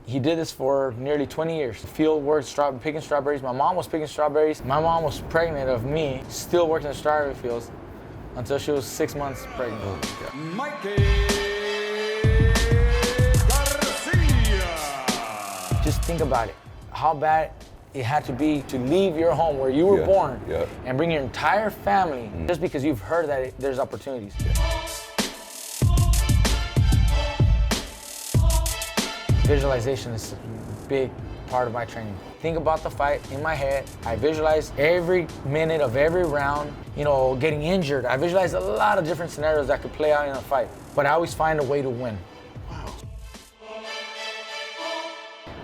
He did this for nearly 20 years. Field work, picking strawberries. My mom was picking strawberries. My mom was pregnant of me, still working the strawberry fields until she was 6 months pregnant. Mikey Garcia. Just think about it. How bad it had to be to leave your home where you were born and bring your entire family just because you've heard that there's opportunities. Visualization is a big part of my training. Think about the fight in my head. I visualize every minute of every round, getting injured. I visualize a lot of different scenarios that could play out in a fight, but I always find a way to win. Wow.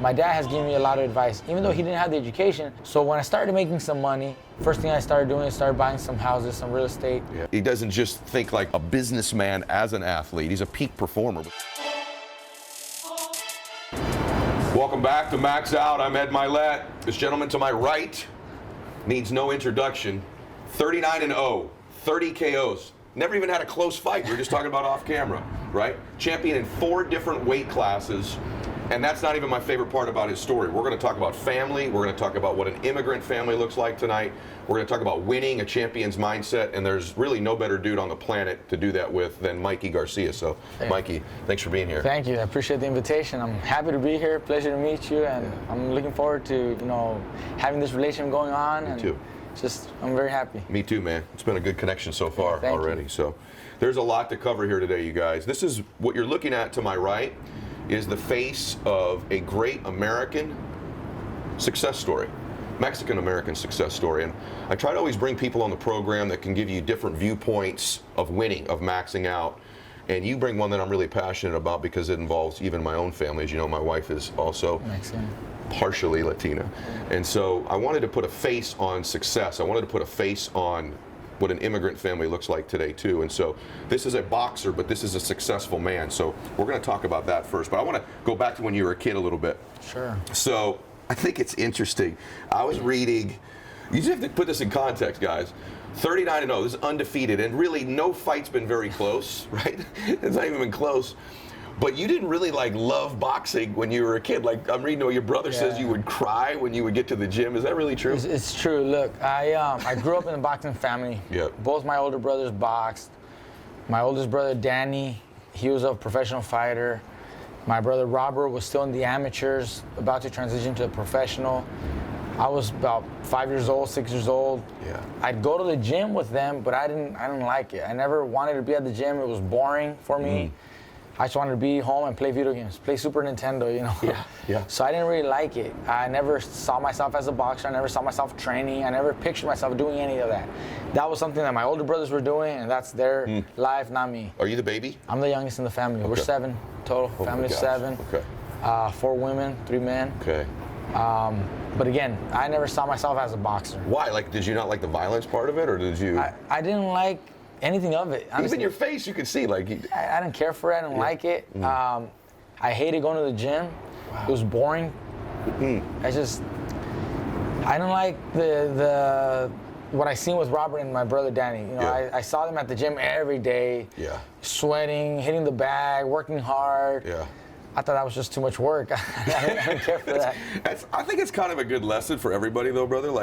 My dad has given me a lot of advice, even though he didn't have the education. So when I started making some money, first thing I started doing is start buying some houses, some real estate. Yeah. He doesn't just think like a businessman as an athlete. He's a peak performer. Welcome back to Max Out. I'm Ed Mylett. This gentleman to my right needs no introduction. 39-0, 30 KOs. Never even had a close fight. We were just talking about off camera, right? Champion in 4 different weight classes. And that's not even my favorite part about his story. We're going to talk about family. We're going to talk about what an immigrant family looks like tonight. We're going to talk about winning, a champion's mindset, and there's really no better dude on the planet to do that with than Mikey Garcia. So, Mikey, thanks for being here. Thank you. I appreciate the invitation. I'm happy to be here. Pleasure to meet you, and I'm looking forward to having this relationship going on. Me too. I'm very happy. Me too, man. It's been a good connection so far already. So, there's a lot to cover here today, you guys. This is what you're looking at to my right. Is the face of a great American success story, Mexican-American success story. And I try to always bring people on the program that can give you different viewpoints of winning, of maxing out. And you bring one that I'm really passionate about because it involves even my own family. As you know, my wife is also Mexican, partially Latina. And so I wanted to put a face on success. I wanted to put a face on what an immigrant family looks like today too. And so this is a boxer, but this is a successful man. So we're going to talk about that first. But I want to go back to when you were a kid a little bit. Sure. So I think it's interesting. I was reading, you just have to put this in context, guys. 39-0, this is undefeated, and really no fight's been very close, right? It's not even been close. But you didn't really love boxing when you were a kid. Like I'm reading, your brother says you would cry when you would get to the gym. Is that really true? It's true. Look, I grew up in a boxing family. Both my older brothers boxed. My oldest brother Danny, he was a professional fighter. My brother Robert was still in the amateurs, about to transition to a professional. I was about 5 years old, 6 years old. I'd go to the gym with them, but I didn't like it. I never wanted to be at the gym. It was boring for me. I just wanted to be home and play video games, play Super Nintendo, So I didn't really like it. I never saw myself as a boxer. I never saw myself training. I never pictured myself doing any of that. That was something that my older brothers were doing, and that's their life, not me. Are you the baby? I'm the youngest in the family. We're 7 total. Family's 7. Okay. 4 women, 3 men. Okay. But again, I never saw myself as a boxer. Why? Did you not like the violence part of it, or did you? I didn't like anything of it. Honestly. Even your face, you could see I didn't care for it. I didn't like it. I hated going to the gym. Wow. It was boring. I didn't like the what I seen with Robert and my brother Danny. I saw them at the gym every day. Sweating, hitting the bag, working hard. I thought that was just too much work. I don't care for that. I think it's kind of a good lesson for everybody, though, brother.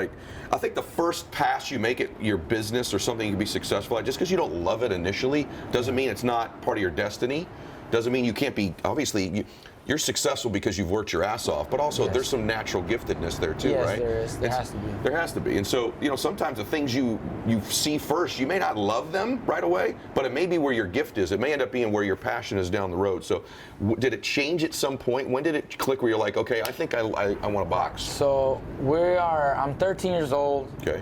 I think the first pass you make it your business or something you can be successful at, just because you don't love it initially, doesn't mean it's not part of your destiny. Doesn't mean you can't be, obviously, you're successful because you've worked your ass off, but also there's some natural giftedness there too, right? Yes, there is. There has to be. There has to be. And so, sometimes the things you see first, you may not love them right away, but it may be where your gift is. It may end up being where your passion is down the road. So did it change at some point? When did it click where you're like, okay, I think I want to box? So I'm 13 years old. Okay.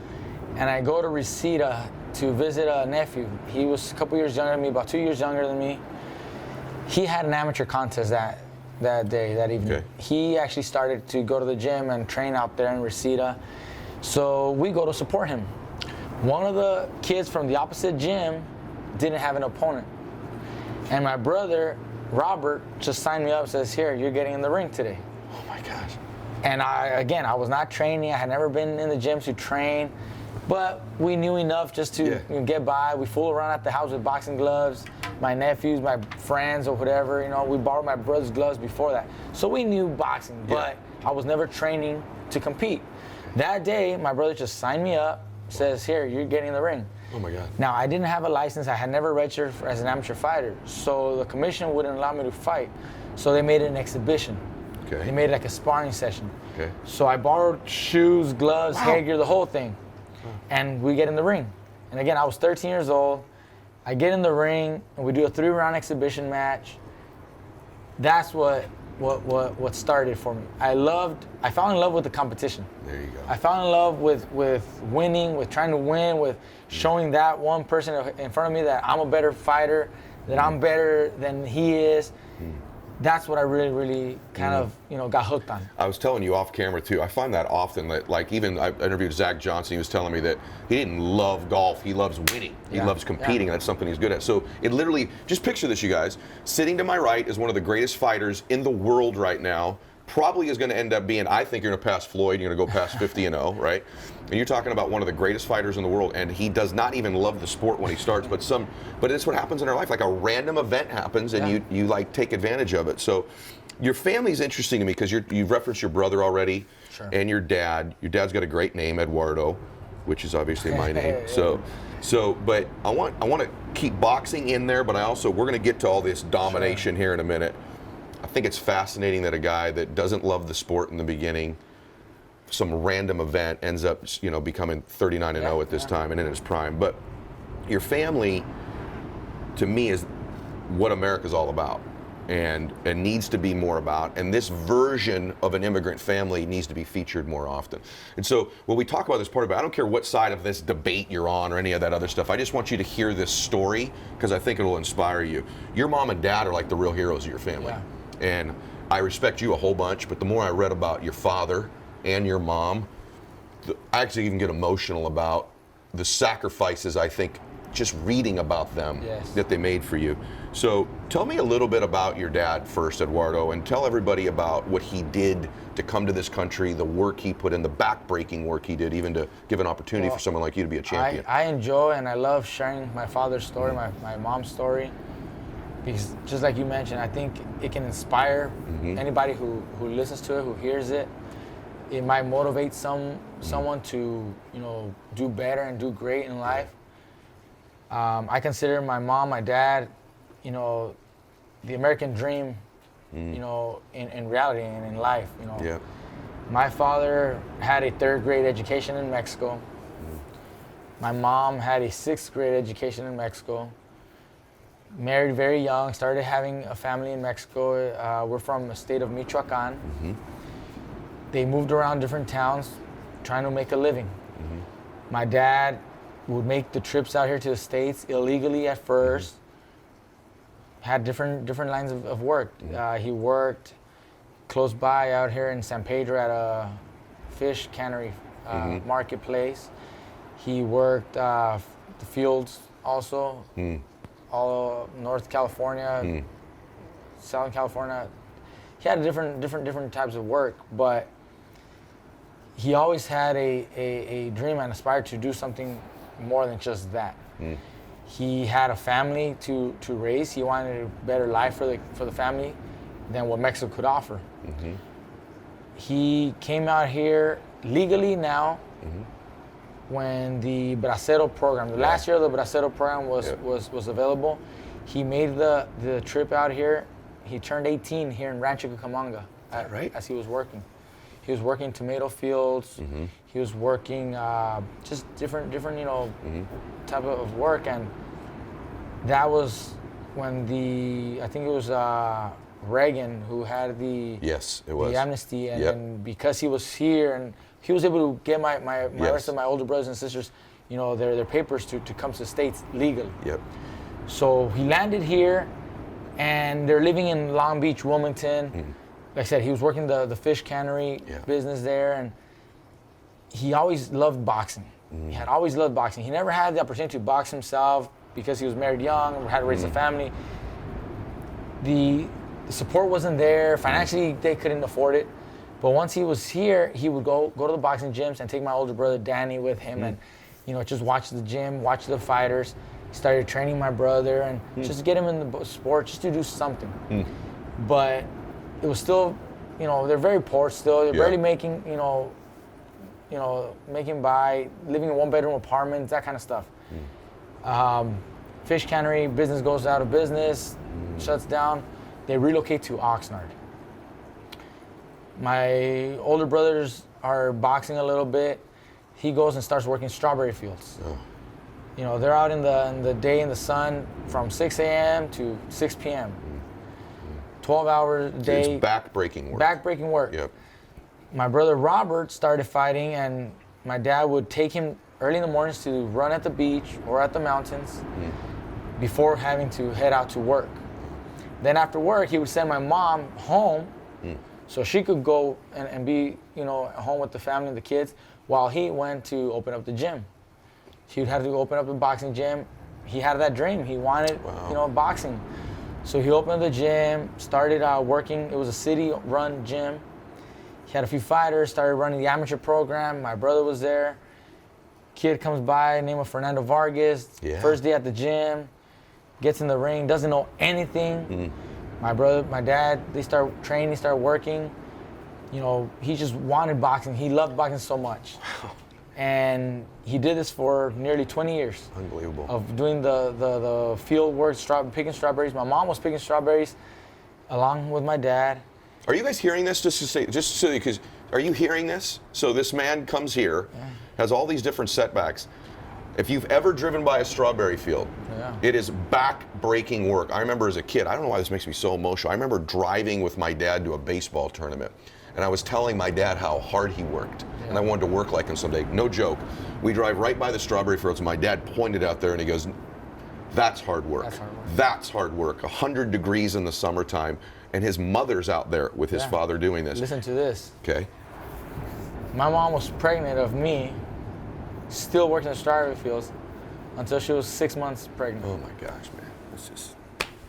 And I go to Reseda to visit a nephew. He was a couple years younger than me, about 2 years younger than me. He had an amateur contest that evening. Okay. He actually started to go to the gym and train out there in Reseda. So we go to support him. One of the kids from the opposite gym didn't have an opponent. And my brother, Robert, just signed me up and says, here, you're getting in the ring today. Oh my gosh. And I was not training. I had never been in the gym to train. But we knew enough just to get by. We fool around at the house with boxing gloves. my nephews, my friends, or whatever. You know, we borrowed my brother's gloves before that, so we knew boxing, but I was never training to compete. That day, my brother just signed me up. Says, "Here, you're getting in the ring." Oh my God. Now, I didn't have a license. I had never registered as an amateur fighter, so the commission wouldn't allow me to fight. So they made it an exhibition. Okay. They made it like a sparring session. Okay. So I borrowed shoes, gloves, headgear, the whole thing. And we get in the ring. And again, I was 13 years old. I get in the ring, and we do a 3-round exhibition match. That's what started for me. I fell in love with the competition. There you go. I fell in love with winning, with trying to win, with showing that one person in front of me that I'm a better fighter, that I'm better than he is. That's what I really, really kind of, got hooked on. I was telling you off camera too. I find that often that, like, even I interviewed Zach Johnson. He was telling me that he didn't love golf. He loves winning. He loves competing. That's something he's good at. So it literally, just picture this, you guys. Sitting to my right is one of the greatest fighters in the world right now. Probably is going to end up being, I think you're going to pass Floyd. You're going to go past 50-0, right? And you're talking about one of the greatest fighters in the world, and he does not even love the sport when he starts. But it's what happens in our life. Like a random event happens, and you like take advantage of it. So your family's interesting to me because you've referenced your brother already, and your dad. Your dad's got a great name, Eduardo, which is obviously my name. But I want to keep boxing in there, but we're going to get to all this domination here in a minute. I think it's fascinating that a guy that doesn't love the sport in the beginning, some random event, ends up, becoming 39-0 at this time and in his prime. But your family, to me, is what America's all about, and needs to be more about. And this version of an immigrant family needs to be featured more often. And so when we talk about this part, I don't care what side of this debate you're on or any of that other stuff. I just want you to hear this story because I think it will inspire you. Your mom and dad are like the real heroes of your family. Yeah. And I respect you a whole bunch, but the more I read about your father and your mom, I actually even get emotional about the sacrifices, I think, just reading about them that they made for you. So tell me a little bit about your dad first, Eduardo, and tell everybody about what he did to come to this country, the work he put in, the back-breaking work he did, even to give an opportunity for someone like you to be a champion. I enjoy and I love sharing my father's story, my mom's story. Because just like you mentioned, I think it can inspire anybody who listens to it, who hears it. It might motivate someone to, do better and do great in life. I consider my mom, my dad, the American dream, in reality and in life, My father had a 3rd grade education in Mexico. My mom had a 6th grade education in Mexico. Married very young, started having a family in Mexico. We're from the state of Michoacan. They moved around different towns trying to make a living. My dad would make the trips out here to the States illegally at first. Had different lines of work. He worked close by out here in San Pedro at a fish cannery marketplace. He worked the fields also. All North California, Southern California. He had different types of work, but he always had a dream and aspired to do something more than just that. He had a family to raise. He wanted a better life for the family than what Mexico could offer. He came out here legally now. When the Bracero program, the last year of the Bracero program was available, he made the trip out here. He turned 18 here in Rancho Cucamonga as he was working. He was working tomato fields. He was working just different type of work, and that was when I think it was Reagan who had the amnesty, and because he was here and he was able to get my rest of my older brothers and sisters, their papers to come to the States legally. So he landed here, and they're living in Long Beach, Wilmington. Like I said, he was working the fish cannery business there, and he always loved boxing. He had always loved boxing. He never had the opportunity to box himself because he was married young, had to raise a family. The support wasn't there. Financially, they couldn't afford it. But once he was here, he would go to the boxing gyms and take my older brother Danny with him, and just watch the gym, watch the fighters, started training my brother and just to get him in the sport, just to do something. But it was still, you know, they're very poor still. They're barely making, you know, making by, living in one-bedroom apartments, that kind of stuff. Fish cannery business goes out of business, shuts down. They relocate to Oxnard. My older brothers are boxing a little bit. He goes and starts working strawberry fields. You know, they're out in the day in the sun from 6 a.m. to 6 p.m. 12 hours a day. It's back-breaking work. Back-breaking work. Yep. My brother Robert started fighting, and my dad would take him early in the mornings to run at the beach or at the mountains before having to head out to work. Then after work, he would send my mom home so she could go and be, you know, home with the family and the kids while he went to open up the gym. He would have to open up a boxing gym. He had that dream. He wanted, you know, boxing. So he opened the gym, started working. It was a city-run gym. He had a few fighters, started running the amateur program. My brother was there. Kid comes by, name of Fernando Vargas. First day at the gym, gets in the ring, doesn't know anything. My brother, my dad, they start training, start working. You know, he just wanted boxing. He loved boxing so much. And he did this for nearly 20 years. Unbelievable. Of doing the field work, picking strawberries. My mom was picking strawberries along with my dad. Are you guys hearing this? Because are you hearing this? So this man comes here, has all these different setbacks. If you've ever driven by a strawberry field, it is back-breaking work. I remember as a kid, I don't know why this makes me so emotional. I remember driving with my dad to a baseball tournament, and I was telling my dad how hard he worked, and I wanted to work like him someday. No joke. We drive right by the strawberry fields, and my dad pointed out there, and he goes, "That's hard work. That's hard work. That's hard work. 100 degrees in the summertime." And his mother's out there with his father doing this. Listen to this. Okay. My mom was pregnant of me, still working the strawberry fields, until she was 6 months pregnant. Oh my gosh, man. This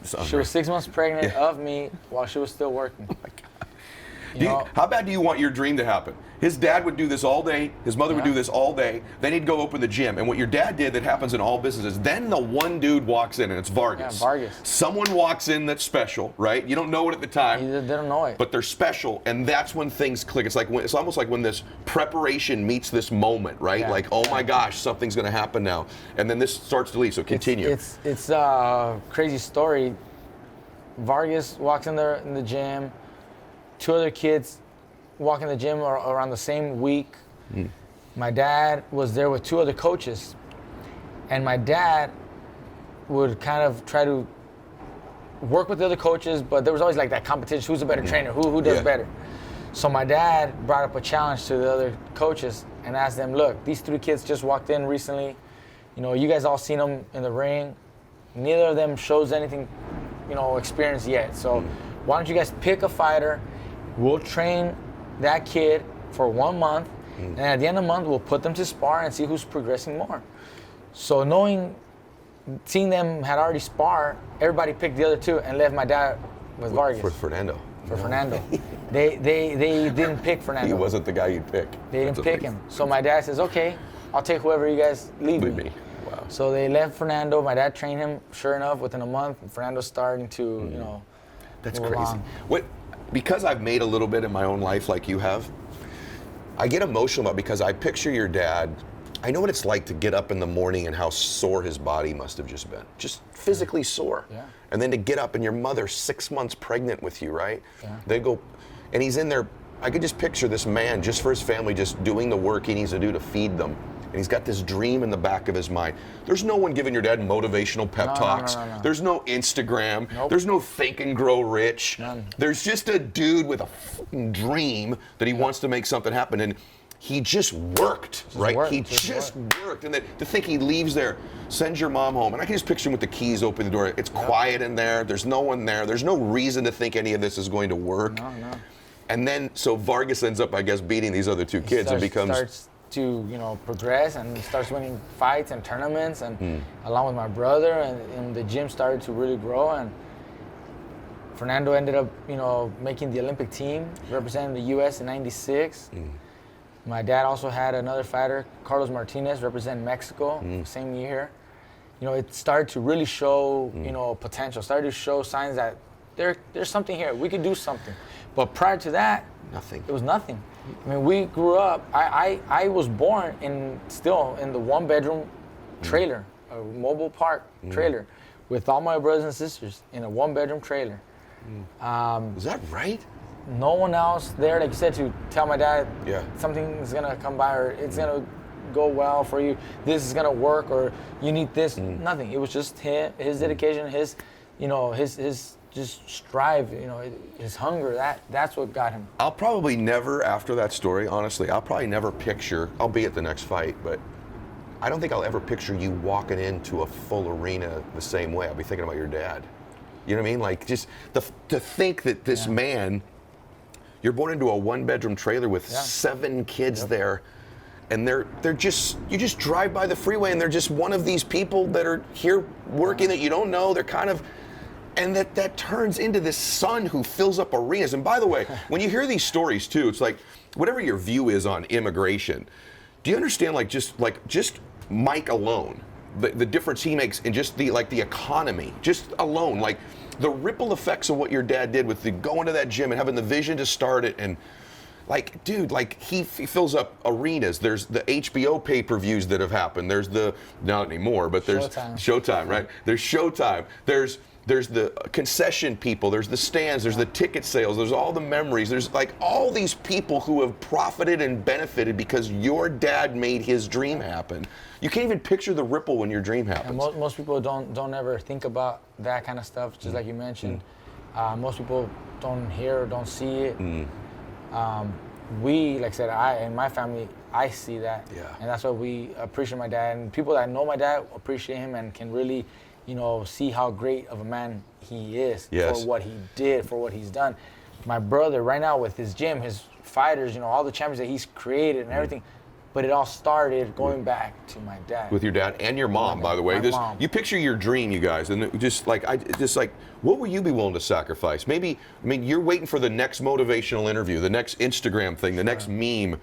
is she was 6 months pregnant of me while she was still working. Oh my God. How bad do you want your dream to happen? His dad would do this all day. His mother would do this all day. Then he'd go open the gym. And what your dad did that happens in all businesses, then the one dude walks in, and it's Vargas. Yeah, Vargas. Someone walks in that's special, right? You don't know it at the time. They don't know it. But they're special, and that's when things click. It's almost like when this preparation meets this moment, right? Yeah, like, oh my gosh, something's going to happen now. And then this starts to lead. So continue. It's a crazy story. Vargas walks in the gym. Two other kids walk in the gym around the same week. My dad was there with two other coaches, and my dad would kind of try to work with the other coaches, but there was always like that competition: who's a better trainer, who does better. So my dad brought up a challenge to the other coaches and asked them, "Look, these three kids just walked in recently. You know, you guys all seen them in the ring. Neither of them shows anything, you know, experience yet. So why don't you guys pick a fighter? We'll train that kid for 1 month, and at the end of the month, we'll put them to spar and see who's progressing more." So seeing them had already sparred, everybody picked the other two and left my dad with Vargas. For Fernando. For Fernando. They didn't pick Fernando. He wasn't the guy you'd pick. They didn't pick him. So my dad says, "Okay, I'll take whoever you guys leave me." Wow. So they left Fernando. My dad trained him. Sure enough, within a month, Fernando's starting to, you know, that's move crazy. on. Because I've made a little bit in my own life like you have, I get emotional about because I picture your dad. I know what it's like to get up in the morning and how sore his body must have just been. Just physically sore. Yeah. And then to get up and your mother 6 months pregnant with you, right? Yeah. They go, and he's in there. I could just picture this man just for his family, just doing the work he needs to do to feed them. And he's got this dream in the back of his mind. There's no one giving your dad motivational pep talks. No. There's no Instagram. Nope. There's no Think and Grow Rich. None. There's just a dude with a fucking dream that he wants to make something happen. And he just worked, right? He just worked. And then to think he leaves there, sends your mom home. And I can just picture him with the keys, open the door. It's quiet in there. There's no one there. There's no reason to think any of this is going to work. No. And then, so Vargas ends up, I guess, beating these other two kids and starts to, you know, progress and starts winning fights and tournaments, and along with my brother, and the gym started to really grow. And Fernando ended up, you know, making the Olympic team, representing the U.S. in '96. My dad also had another fighter, Carlos Martinez, representing Mexico, same year. it started to really show, potential, started to show signs that there's something here. We could do something. But prior to that, nothing. It was nothing. I mean, we grew up, I was born still in the one-bedroom trailer, a mobile park trailer, with all my brothers and sisters in a one-bedroom trailer. Is that right? No one else there, like you said, to tell my dad something's gonna come by, or it's gonna go well for you, this is gonna work, or you need this. Nothing. It was just his dedication, his just strive, his hunger. That's what got him. I'll probably never, after that story, honestly, I'll probably never picture, I'll be at the next fight, but I don't think I'll ever picture you walking into a full arena the same way. I'll be thinking about your dad. You know what I mean? Like, just to think that this man, you're born into a one-bedroom trailer with 7 kids there, and they're just, you just drive by the freeway and they're just one of these people that are here working that you don't know. They're kind of, and that turns into this son who fills up arenas. And by the way, when you hear these stories too, it's like, whatever your view is on immigration, do you understand just Mike alone, the difference he makes in just the economy, just alone, like the ripple effects of what your dad did with going to that gym and having the vision to start it, and like, dude, like he fills up arenas. There's the HBO pay-per-views that have happened. There's not anymore, but there's Showtime, right? There's Showtime. There's the concession people, there's the stands, there's the ticket sales, there's all the memories, there's like all these people who have profited and benefited because your dad made his dream happen. You can't even picture the ripple when your dream happens. And most people don't ever think about that kind of stuff, just like you mentioned. Most people don't hear or don't see it. We, like I said, and my family, I see that. And that's why we appreciate my dad. And people that know my dad appreciate him and can really see how great of a man he is for what he did, for what he's done. My brother, right now with his gym, his fighters, all the champions that he's created and everything, but it all started going back to my dad. With your dad and your mom, by the way. Mom. You picture your dream, you guys, and what would you be willing to sacrifice? Maybe, you're waiting for the next motivational interview, the next Instagram thing, the next meme.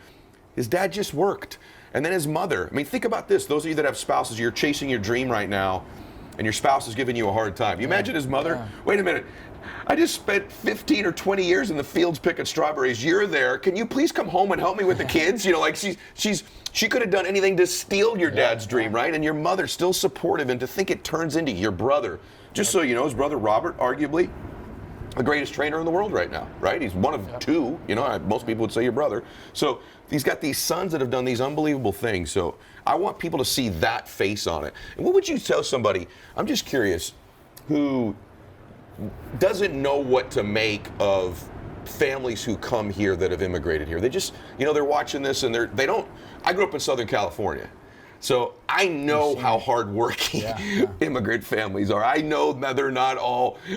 His dad just worked. And then his mother. Think about this. Those of you that have spouses, you're chasing your dream right now, and your spouse is giving you a hard time. You imagine his mother? Wait a minute. I just spent 15 or 20 years in the fields picking strawberries. You're there. Can you please come home and help me with the kids? She could have done anything to steal your dad's dream, right? And your mother's still supportive, and to think it turns into your brother. Just so you know, his brother Robert, arguably the greatest trainer in the world right now, right? He's one of 2. Most people would say your brother. So he's got these sons that have done these unbelievable things. So I want people to see that face on it. And what would you tell somebody, I'm just curious, who doesn't know what to make of families who come here that have immigrated here? They just, they're watching this and I grew up in Southern California. So I know how hardworking immigrant families are. I know that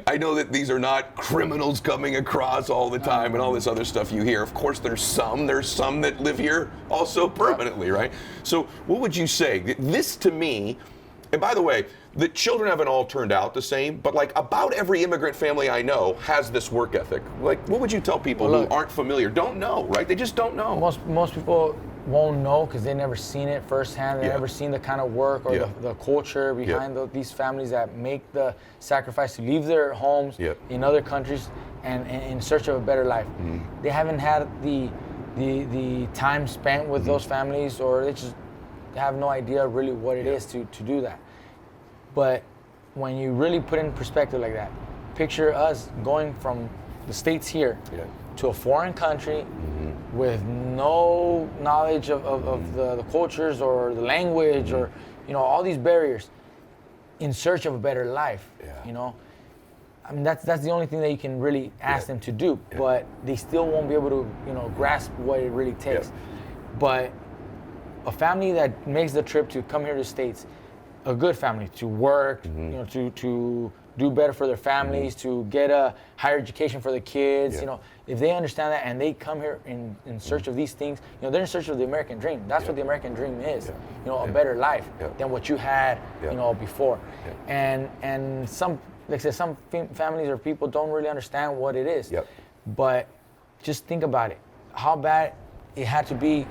I know that these are not criminals coming across all the time and all this other stuff you hear. Of course, there's some that live here also permanently, right? So what would you say? This to me, and by the way, the children haven't all turned out the same, but about every immigrant family I know has this work ethic. What would you tell people who aren't familiar, don't know, right? They just don't know. Most people won't know because they've never seen it firsthand. They've never seen the kind of work or the culture behind these families that make the sacrifice to leave their homes in other countries and in search of a better life. They haven't had the time spent with those families, or they just have no idea really what it is to do that. But when you really put it in perspective like that, picture us going from the States here to a foreign country with no knowledge of the cultures or the language or all these barriers, in search of a better life. That's the only thing that you can really ask them to do, but they still won't be able to grasp what it really takes. But a family that makes the trip to come here to the States, a good family, to work, to do better for their families, to get a higher education for the kids, if they understand that and they come here in search of these things, they're in search of the American dream. That's what the American dream is, a better life than what you had, before. And some, like I said, some families or people don't really understand what it is. But just think about it, how bad it had to be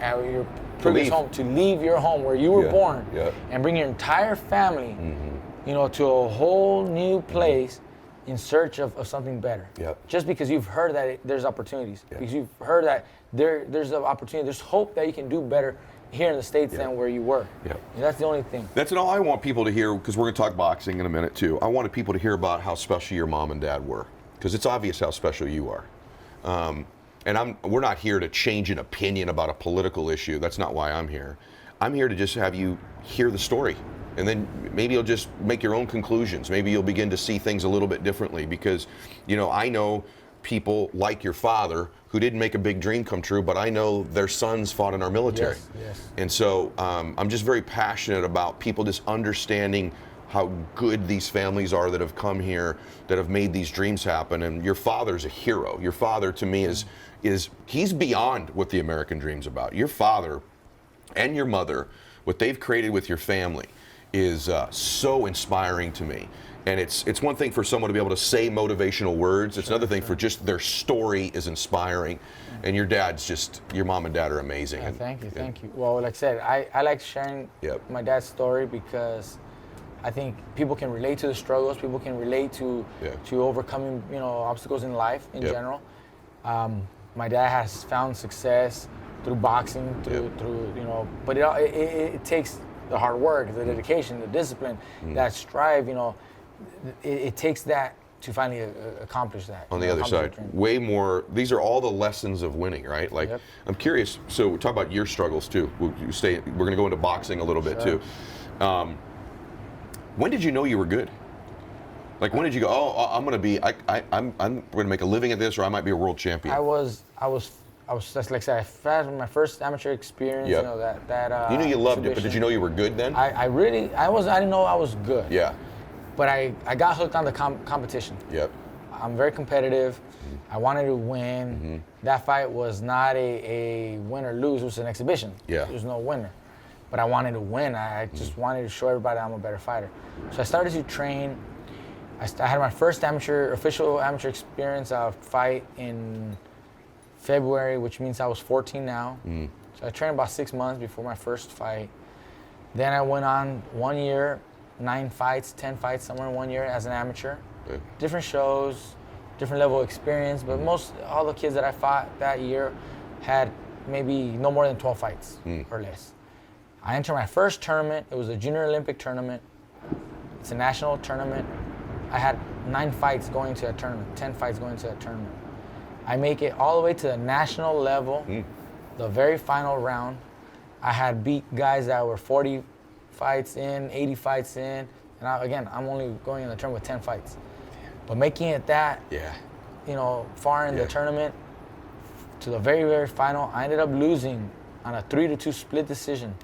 at your previous home, to leave your home where you were born and bring your entire family, you know, to a whole new place in search of something better. Just because you've heard that there's opportunities, because you've heard that there's an opportunity, there's hope that you can do better here in the States than where you were. And that's the only thing. That's all I want people to hear, because we're going to talk boxing in a minute too. I wanted people to hear about how special your mom and dad were, because it's obvious how special you are. And we're not here to change an opinion about a political issue. That's not why I'm here. I'm here to just have you hear the story. And then maybe you'll just make your own conclusions. Maybe you'll begin to see things a little bit differently, because, you know, I know people like your father who didn't make a big dream come true, but I know their sons fought in our military. And so I'm just very passionate about people just understanding how good these families are that have come here, that have made these dreams happen. And your father's a hero. Your father, to me, is he's beyond what the American dream's about. Your father and your mother, what they've created with your family, is so inspiring to me. And it's one thing for someone to be able to say motivational words. It's another thing for just their story is inspiring. And your mom and dad are amazing. Thank you. Well, like I said, I like sharing my dad's story, because I think people can relate to the struggles. People can relate to overcoming, you know, obstacles in life in general. My dad has found success through boxing, through you know, but it takes the hard work, the dedication, the discipline, that strive. You know, it takes that to finally accomplish that. On the other side, way more. These are all the lessons of winning, right? Like, I'm curious. So we talk about your struggles too. We're going to go into boxing a little bit too. When did you know you were good? Like, when did you go, oh, I'm going to make a living at this, or I might be a world champion? I was just, like I said, I had my first amateur experience. You know, that you knew you loved it, but did you know you were good then? I didn't know I was good. Yeah. But I got hooked on the competition. I'm very competitive. I wanted to win. That fight was not a win or lose. It was an exhibition. There's no winner. But I wanted to win. I just wanted to show everybody I'm a better fighter. So I started to train. I had my first official amateur experience fight in February, which means I was 14 now. So I trained about 6 months before my first fight. Then I went on 1 year, 9 fights, 10 fights somewhere in 1 year as an amateur. Different shows, different level of experience, but all the kids that I fought that year had maybe no more than 12 fights or less. I entered my first tournament. It was a Junior Olympic tournament. It's a national tournament. I had 9 fights going to a tournament, 10 fights going to a tournament. I make it all the way to the national level, the very final round. I had beat guys that were 40 fights in, 80 fights in, and I'm only going in the tournament with 10 fights. But making it that, you know, far in the tournament to the very, very final, I ended up losing on a 3-2 split decision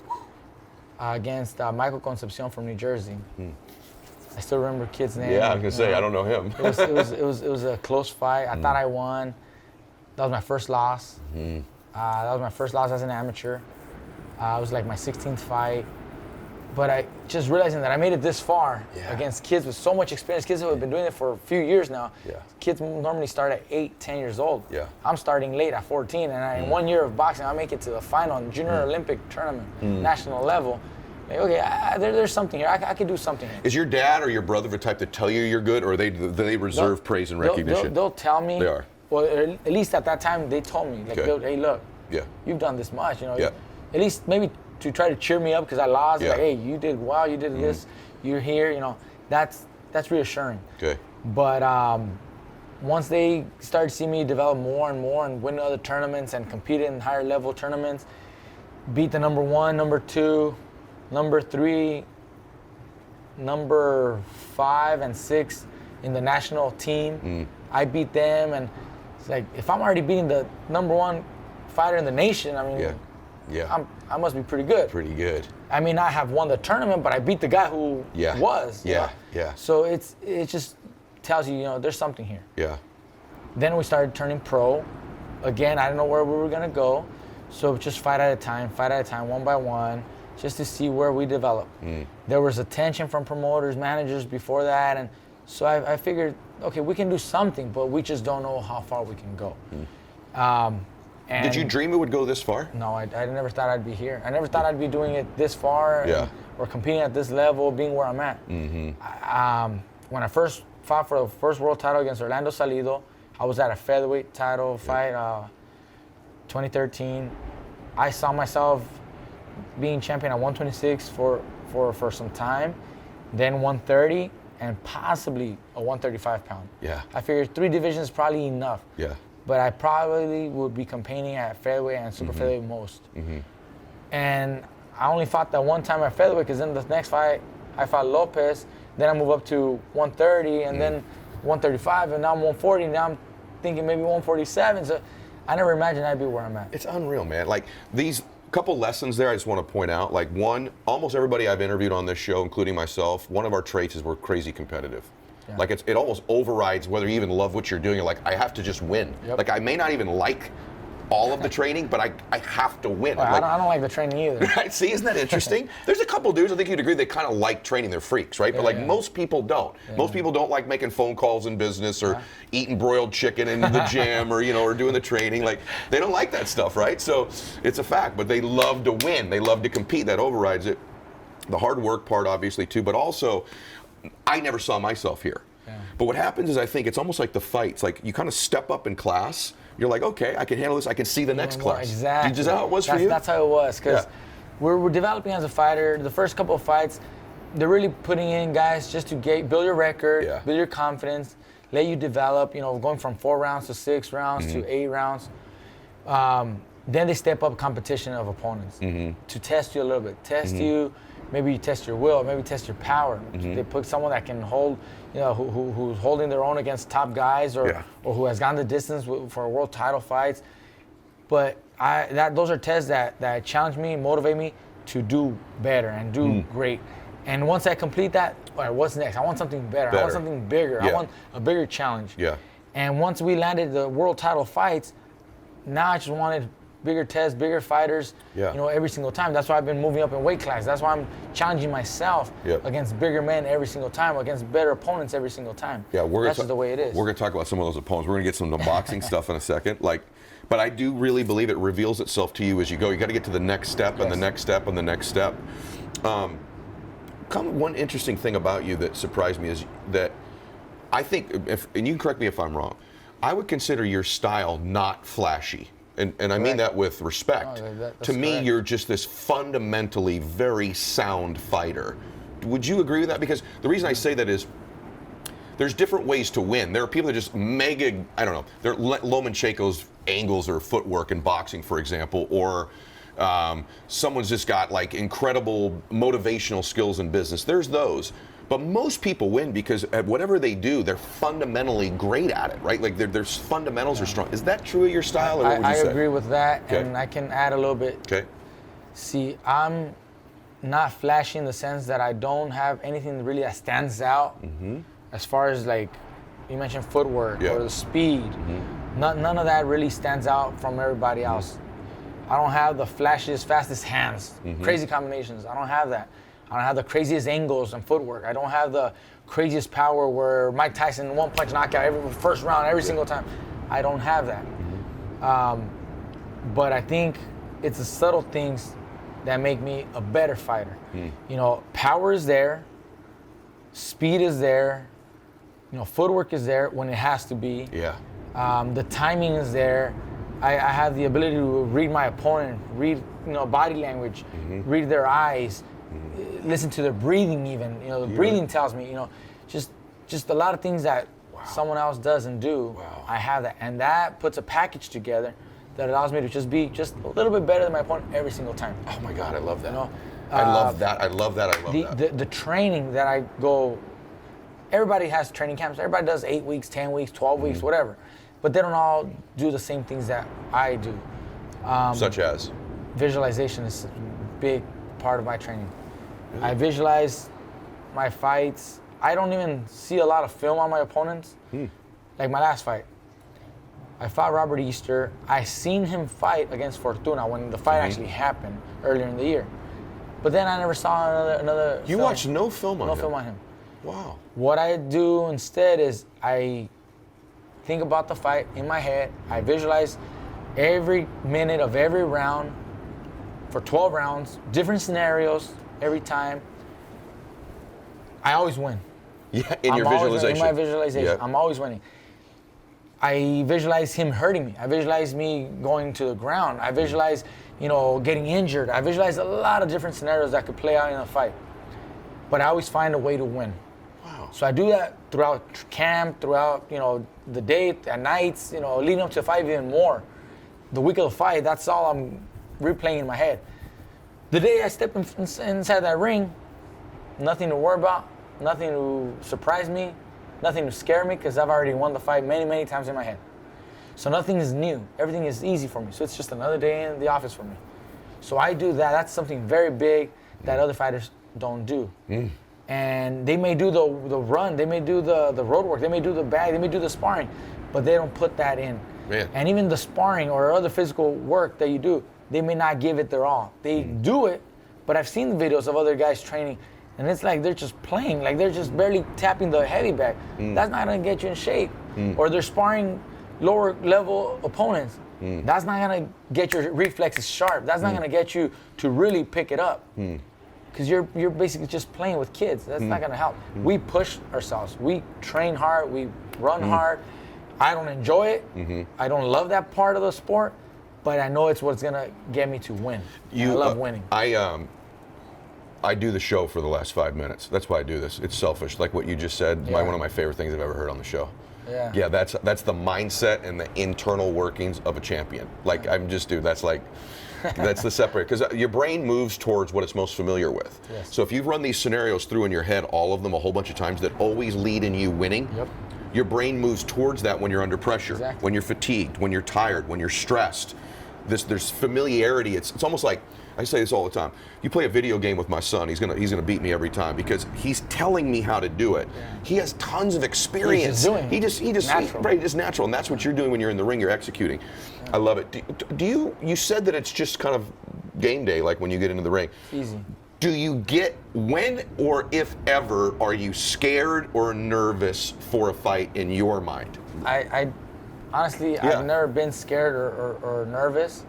against Michael Concepcion from New Jersey. I still remember the kid's name. Yeah, I was gonna say I don't know him. it was a close fight. I thought I won. That was my first loss. That was my first loss as an amateur. It was like my 16th fight. But I just realizing that I made it this far against kids with so much experience, kids who have been doing it for a few years now. Kids normally start at 8, 10 years old. I'm starting late at 14, and in 1 year of boxing, I make it to the final in Junior Olympic tournament, national level. Like, okay, there's something here. I could do something here. Is your dad or your brother the type to tell you you're good, or they reserve praise and recognition? They'll tell me. They are. Well, at least at that time, they told me, like, hey, look, you've done this much, you know. At least maybe to try to cheer me up because I lost. Like, hey, you did well, you did this, you're here, you know. That's reassuring. Okay. But once they started seeing me develop more and more and win other tournaments and compete in higher level tournaments, beat the number 1, number 2, number 3, number 5 and 6 in the national team. I beat them, and it's like, if I'm already beating the number 1 fighter in the nation, I mean, I must be pretty good. Pretty good. I may not have won the tournament, but I beat the guy who was. Yeah. So it just tells you, you know, there's something here. Yeah. Then we started turning pro. Again, I didn't know where we were gonna go, so just fight at a time, one by one, just to see where we develop. There was attention from promoters, managers before that, and so I figured, okay, we can do something, but we just don't know how far we can go. And did you dream it would go this far? No, I never thought I'd be here. I never thought I'd be doing it this far or competing at this level, being where I'm at. When I first fought for the first world title against Orlando Salido, I was at a featherweight title fight, 2013. I saw myself being champion at 126 for some time, then 130, and possibly a 135 pound. Yeah. I figured 3 divisions is probably enough. Yeah. But I probably would be competing at featherweight and super featherweight most. And I only fought that one time at featherweight because then the next fight, I fought Lopez. Then I moved up to 130 and then 135, and now I'm 140. And now I'm thinking maybe 147. So I never imagined I'd be where I'm at. It's unreal, man. Like these couple lessons there I just want to point out. Like one, almost everybody I've interviewed on this show, including myself, one of our traits is we're crazy competitive. Yeah. Like it almost overrides whether you even love what you're doing. You're like, I have to just win. Yep. Like I may not even like all of the training, but I have to win. Well, like, I don't like the training either. Right? See, isn't that interesting? There's a couple dudes, I think you'd agree, they kind of like training. They're freaks, right? But like most people don't. Most people don't like making phone calls in business or eating broiled chicken in the gym or, or doing the training. Like they don't like that stuff, right? So it's a fact, but they love to win. They love to compete. That overrides it. The hard work part, obviously, too, but also I never saw myself here. Yeah. But what happens is I think it's almost like the fights. Like you kind of step up in class. You're like, okay, I can handle this. I can see the next class. Exactly. Is that how it was for you? That's how it was. Because we're developing as a fighter. The first couple of fights, they're really putting in guys just to build your record, build your confidence, let you develop. Going from 4 rounds to 6 rounds to 8 rounds. Then they step up competition of opponents to test you a little bit. Test you. Maybe you test your will, maybe test your power. They put someone that can hold, who's holding their own against top guys or who has gone the distance for world title fights. But those are tests that challenge me, motivate me to do better and do great. And once I complete that, all right, what's next? I want something better. I want something bigger. I want a bigger challenge. Yeah. And once we landed the world title fights, now I just wanted bigger tests, bigger fighters, every single time. That's why I've been moving up in weight class. That's why I'm challenging myself against bigger men every single time, against better opponents every single time. Yeah, that's just the way it is. We're going to talk about some of those opponents. We're going to get some of the boxing stuff in a second. But I do really believe it reveals itself to you as you go. You got to get to the next step and the next step and the next step. One interesting thing about you that surprised me is that I think, and you can correct me if I'm wrong, I would consider your style not flashy. And I mean that with respect. To me, correct. You're just this fundamentally very sound fighter. Would you agree with that? Because the reason I say that is there's different ways to win. There are people that just mega, I don't know, they're Lomachenko's angles or footwork in boxing, for example, or someone's just got like incredible motivational skills in business. There's those. But most people win because at whatever they do, they're fundamentally great at it, right? Like their fundamentals are strong. Is that true of your style, or what would you say? I agree with that, and I can add a little bit. Okay. See, I'm not flashy in the sense that I don't have anything really that stands out as far as like you mentioned footwork or the speed. None of that really stands out from everybody else. I don't have the flashiest, fastest hands, crazy combinations. I don't have that. I don't have the craziest angles and footwork. I don't have the craziest power where Mike Tyson one punch knockout every first round every single time. I don't have that. But I think it's the subtle things that make me a better fighter. Power is there, speed is there, footwork is there when it has to be. Yeah. The timing is there. I have the ability to read my opponent, read body language, read their eyes. Listen to their breathing even. The breathing tells me, just a lot of things that someone else doesn't do. I have that. And that puts a package together that allows me to just be just a little bit better than my opponent every single time. Oh my God, I love that. I love that. I love that. The training that I go, everybody has training camps. Everybody does 8 weeks, 10 weeks, 12 weeks, whatever. But they don't all do the same things that I do. Such as? Visualization is a big part of my training. I visualize my fights. I don't even see a lot of film on my opponents. Like my last fight, I fought Robert Easter. I seen him fight against Fortuna when the fight actually happened earlier in the year. But then I never saw another You watched no film on him? No film on him. Wow. What I do instead is I think about the fight in my head. I visualize every minute of every round for 12 rounds, different scenarios every time. I always win. Yeah, in your visualization. In my visualization, Yep. I'm always winning. I visualize him hurting me. I visualize me going to the ground. I visualize, getting injured. I visualize a lot of different scenarios that could play out in a fight. But I always find a way to win. Wow. So I do that throughout camp, throughout, the day, at nights, leading up to the fight even more. The week of the fight, that's all I'm replaying in my head. The day I step inside that ring, nothing to worry about, nothing to surprise me, nothing to scare me, because I've already won the fight many, many times in my head. So nothing is new. Everything is easy for me. So it's just another day in the office for me. So I do that. That's something very big that other fighters don't do. And they may do the run, they may do the road work, they may do the bag, they may do the sparring, but they don't put that in. Man. And even the sparring or other physical work that you do, they may not give it their all. They do it, but I've seen the videos of other guys training, and it's like they're just playing, like they're just barely tapping the heavy bag. That's not gonna get you in shape. Or they're sparring lower level opponents. That's not gonna get your reflexes sharp. That's not gonna get you to really pick it up. Because you're basically just playing with kids. That's not gonna help. We push ourselves. We train hard. We run hard. I don't enjoy it. I don't love that part of the sport, but I know it's what's gonna get me to win. I love winning. I do the show for the last 5 minutes. That's why I do this. It's selfish, like what you just said. One of my favorite things I've ever heard on the show. Yeah, that's the mindset and the internal workings of a champion. Like that's the separate, because your brain moves towards what it's most familiar with. Yes. So if you've run these scenarios through in your head, all of them a whole bunch of times, that always lead in you winning. Yep. Your brain moves towards that when you're under pressure, Exactly. when you're fatigued, when you're tired, when you're stressed. There's familiarity. It's almost like, I say this all the time. You play a video game with my son, he's gonna beat me every time, because he's telling me how to do it. Yeah. He has tons of experience. He's just doing he just natural. Right, it's natural, and that's what you're doing when you're in the ring. You're executing. Yeah. I love it. You said that it's just kind of game day, like when you get into the ring. Easy. Do you get, when or if ever, are you scared or nervous for a fight in your mind? I honestly, I've never been scared or nervous.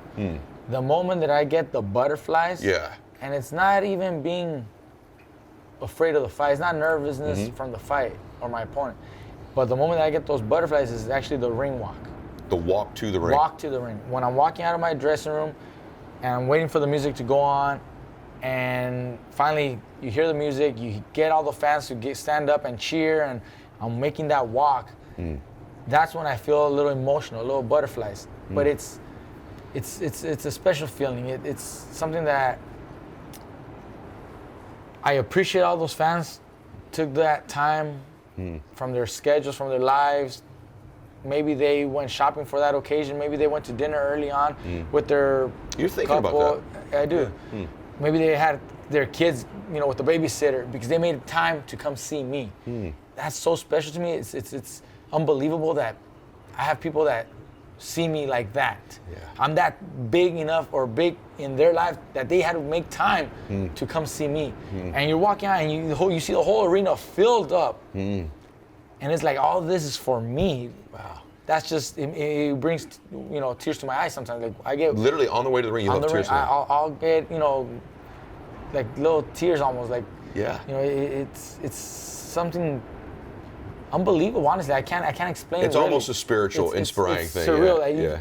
The moment that I get the butterflies, and it's not even being afraid of the fight, it's not nervousness from the fight or my opponent, but the moment that I get those butterflies is actually the ring walk. The walk to the ring. Walk to the ring. When I'm walking out of my dressing room and I'm waiting for the music to go on, and finally you hear the music, you get all the fans to stand up and cheer, and I'm making that walk, that's when I feel a little emotional, a little butterflies. But it's a special feeling. It's something that I appreciate. All those fans took that time from their schedules, from their lives. Maybe they went shopping for that occasion. Maybe they went to dinner early on with their You're thinking couple. about that. I do. Maybe they had their kids, with the babysitter, because they made time to come see me. That's so special to me. It's unbelievable that I have people that see me like that. Yeah. I'm that big enough or big in their life that they had to make time to come see me. And you're walking out and you see the whole arena filled up. And it's like, all this is for me. Wow. That's just, it brings, tears to my eyes sometimes. Like I get literally on the way to the ring, you have tears. I'll get, like little tears almost. Like, yeah. It's something unbelievable. Honestly, I can't explain. It's really. almost a spiritual, inspiring it's thing. Surreal.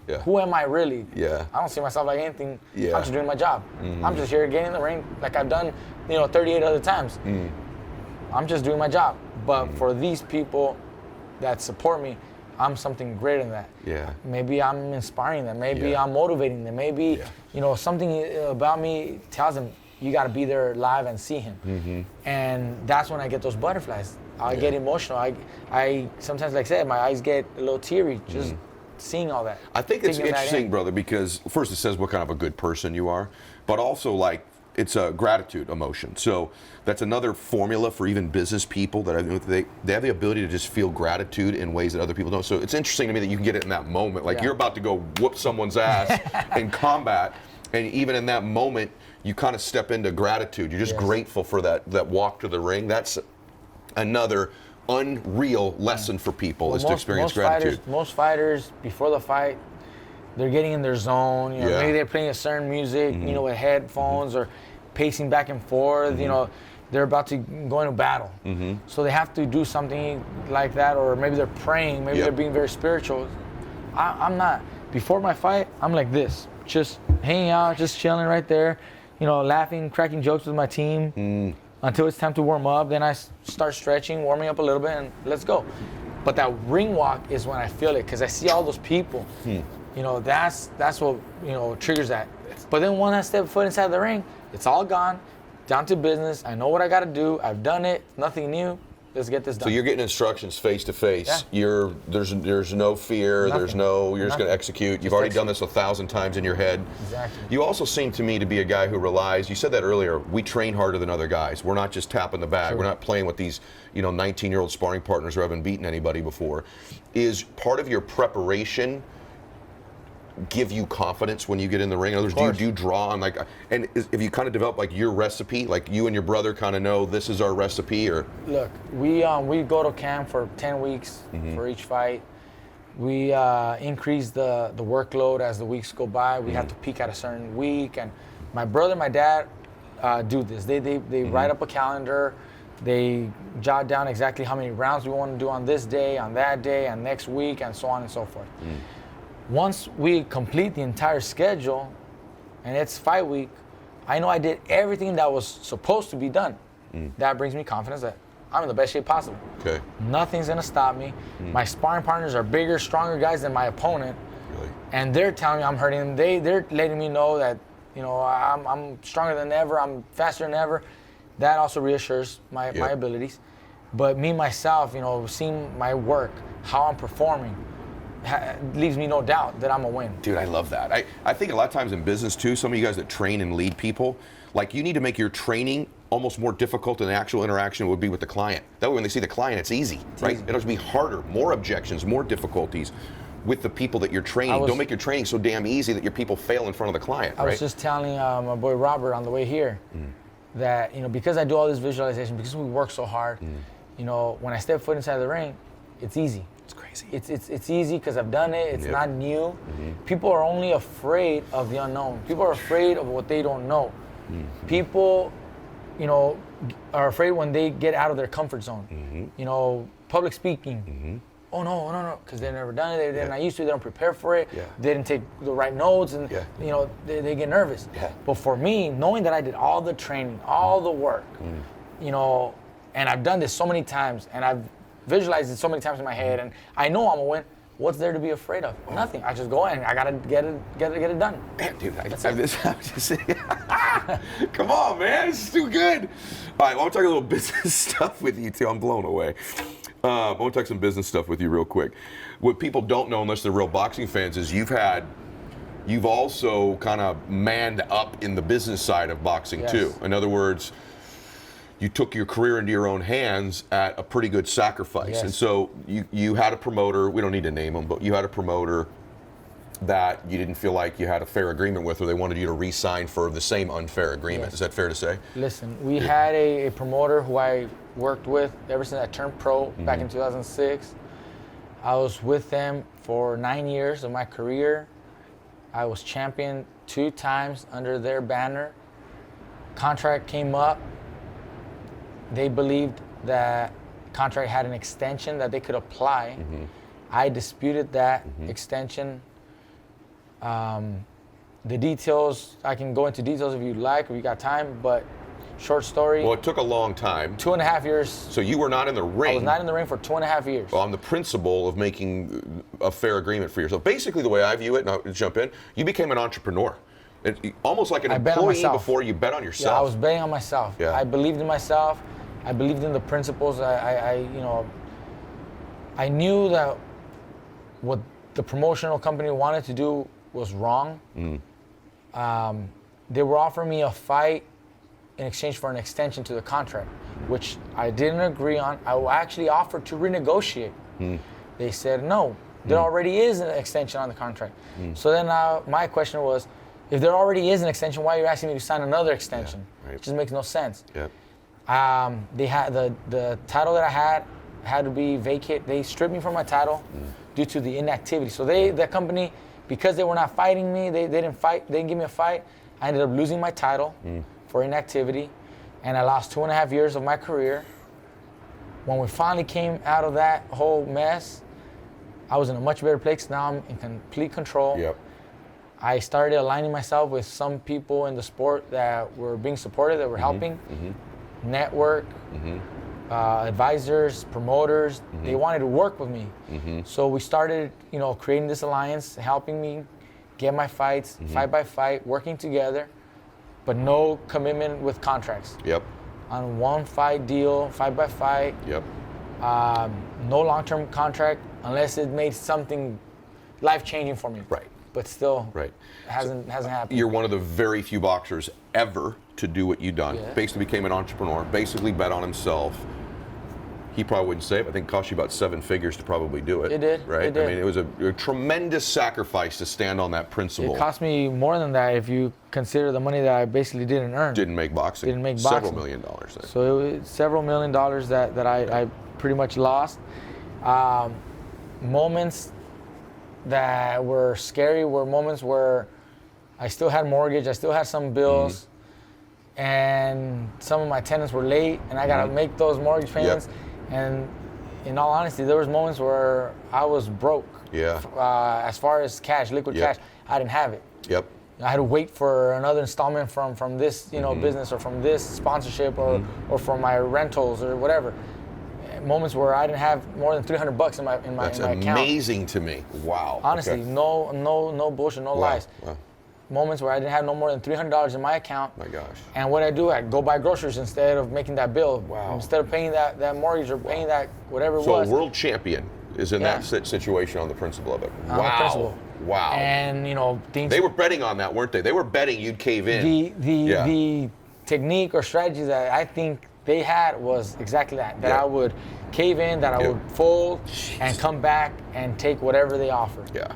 Yeah. Who am I really? Yeah. I don't see myself like anything. Yeah. I'm just doing my job. I'm just here getting in the ring like I've done, 38 other times. I'm just doing my job. But for these people that support me, I'm something greater than that. Yeah. Maybe I'm inspiring them. Maybe I'm motivating them. Maybe, something about me tells them, you got to be there live and see him. And that's when I get those butterflies. I get emotional. I sometimes, like I said, my eyes get a little teary just seeing all that. I think it's interesting, brother, because first it says what kind of a good person you are, but also like it's a gratitude emotion. So that's another formula for even business people that they have the ability to just feel gratitude in ways that other people don't. So it's interesting to me that you can get it in that moment. Like you're about to go whoop someone's ass in combat, and even in that moment, you kind of step into gratitude. You're just grateful for that walk to the ring. That's another unreal lesson for people, is to experience gratitude. Most fighters, before the fight, they're getting in their zone. You know, Yeah. maybe they're playing a certain music, you know, with headphones or pacing back and forth. You know, they're about to go into battle. So they have to do something like that, or maybe they're praying. Maybe Yep. they're being very spiritual. I'm not. Before my fight, I'm like this, just hanging out, just chilling right there. You know, laughing, cracking jokes with my team until it's time to warm up. Then I start stretching, warming up a little bit, and let's go. But that ring walk is when I feel it, because I see all those people. You know, that's what, you know, triggers that. But then when I step foot inside the ring, it's all gone, down to business. I know what I got to do. I've done it. Nothing new. Let's get this done. So you're getting instructions face to face. There's no fear. Nothing. You're just going to execute. You've already done this 1,000 times in your head. Exactly. You also seem to me to be a guy who relies. You said that earlier. We train harder than other guys. We're not just tapping the bag. Sure. We're not playing with these, 19-year-old sparring partners who haven't beaten anybody before. Is part of your preparation give you confidence when you get in the ring? In other words, do you draw on if you kind of develop like your recipe, like you and your brother kind of know this is our recipe, or? Look, we go to camp for 10 weeks for each fight. We increase the workload as the weeks go by. We have to peak at a certain week, and my brother and my dad do this. They write up a calendar. They jot down exactly how many rounds we want to do on this day, on that day, and next week, and so on and so forth. Once we complete the entire schedule, and it's fight week, I know I did everything that was supposed to be done. That brings me confidence that I'm in the best shape possible. Okay. Nothing's gonna stop me. My sparring partners are bigger, stronger guys than my opponent, Really? and they're telling me I'm hurting them. They're letting me know that, I'm stronger than ever. I'm faster than ever. That also reassures my abilities. But me myself, seeing my work, how I'm performing, leaves me no doubt that I'm gonna win. Dude, I love that. I think a lot of times in business too, some of you guys that train and lead people, like you need to make your training almost more difficult than the actual interaction would be with the client. That way when they see the client, it's easy, right? It'll just be harder, more objections, more difficulties with the people that you're training. Don't make your training so damn easy that your people fail in front of the client, I was just telling my boy Robert on the way here that, because I do all this visualization, because we work so hard, when I step foot inside the ring, it's easy. It's crazy. It's easy because I've done it. It's not new. People are only afraid of the unknown. People are afraid of what they don't know. People, are afraid when they get out of their comfort zone. Public speaking. Oh no, because they've never done it. They're not used to it. They don't prepare for it. They didn't take the right notes, and they get nervous. But for me, knowing that I did all the training, all the work, and I've done this so many times, and I've visualized it so many times in my head, and I know I'm gonna win. What's there to be afraid of? Nothing. I just go in. I gotta get it done. Damn, dude, I'm just come on, man, this is too good. All right, I want to talk a little business stuff with you too. I'm blown away. I want to talk some business stuff with you real quick. What people don't know, unless they're real boxing fans, is you've also kind of manned up in the business side of boxing too. In other words, you took your career into your own hands at a pretty good sacrifice. And so you had a promoter, we don't need to name him, but you had a promoter that you didn't feel like you had a fair agreement with, or they wanted you to re-sign for the same unfair agreement. Is that fair to say? Listen, we had a promoter who I worked with ever since I turned pro back in 2006. I was with them for 9 years of my career. I was champion 2 times under their banner. Contract came up. They believed that contract had an extension that they could apply. I disputed that extension. The details, I can go into details if you'd like, if you got time, but short story. Well, it took a long time. 2.5 years. So you were not in the ring. I was not in the ring for 2.5 years. On the principle of making a fair agreement for yourself. Basically, the way I view it, and I'll jump in, you became an entrepreneur. Almost like an employee before you bet on yourself. Yeah, I was betting on myself. Yeah. I believed in myself. I believed in the principles. I knew that what the promotional company wanted to do was wrong. They were offering me a fight in exchange for an extension to the contract, which I didn't agree on. I actually offered to renegotiate. They said no. There already is an extension on the contract. So then my question was, if there already is an extension, why are you asking me to sign another extension? It just makes no sense. They had the title that I had to be vacated. They stripped me from my title due to the inactivity. So the company because they were not fighting me, they didn't fight, they didn't give me a fight, I ended up losing my title for inactivity, and I lost 2.5 years of my career. When we finally came out of that whole mess, I was in a much better place. Now I'm in complete control. Yep. I started aligning myself with some people in the sport that were being supportive, that were helping, network, advisors, promoters. They wanted to work with me. So we started, creating this alliance, helping me get my fights, fight by fight, working together, but no commitment with contracts. Yep. On one fight deal, fight by fight. Yep. No long-term contract unless it made something life-changing for me. Right. But still, Right. hasn't happened. You're one of the very few boxers ever to do what you've done. Yeah. Basically became an entrepreneur, basically bet on himself. He probably wouldn't say it, but I think it cost you about 7 figures to probably do it. It did. Right? It did. I mean, it was a tremendous sacrifice to stand on that principle. It cost me more than that if you consider the money that I basically didn't earn. Didn't make boxing. Didn't make Several boxing. $1 million then. So it was several $1 million that I pretty much lost. Moments that were scary were moments where I still had mortgage, I still had some bills, and some of my tenants were late, and I gotta make those mortgage payments. And in all honesty, there was moments where I was broke. Yeah. As far as cash, liquid cash, I didn't have it. Yep. I had to wait for another installment from this, business, or from this sponsorship, or from my rentals or whatever. Moments where I didn't have more than $300 in my That's account. amazing to me. Wow. Honestly, Okay. no bullshit, no lies. Wow. Moments where I didn't have no more than $300 in my account. My gosh. And what I do, I go buy groceries instead of making that bill. Wow. Instead of paying that mortgage or paying that whatever it So was. a world champion is in Yeah. that situation on the principle of it. On the Wow. principle. Wow. And things. They were betting on that, weren't they? They were betting you'd cave in. The technique or strategy that I think they had was exactly that. That Yeah. I would cave in, that I Yeah. would fold and come back and take whatever they offered. Yeah.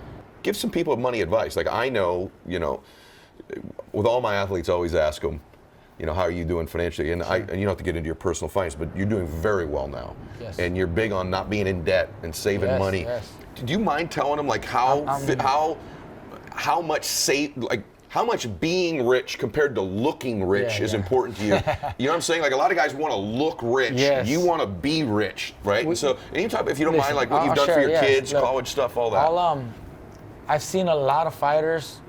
Give some people money advice. Like I know, with all my athletes, I always ask them, how are you doing financially? And you don't have to get into your personal finance, but you're doing very well now. Yes. And you're big on not being in debt and saving Yes, money. yes. Do you mind telling them like how much being rich compared to looking rich is important to you? You know what I'm saying? Like a lot of guys want to look rich. Yes. You want to be rich, right? And you talk, if you don't mind, Listen, like what I'll you've done for share, your yes. kids, Look, college stuff, all that. I've seen a lot of fighters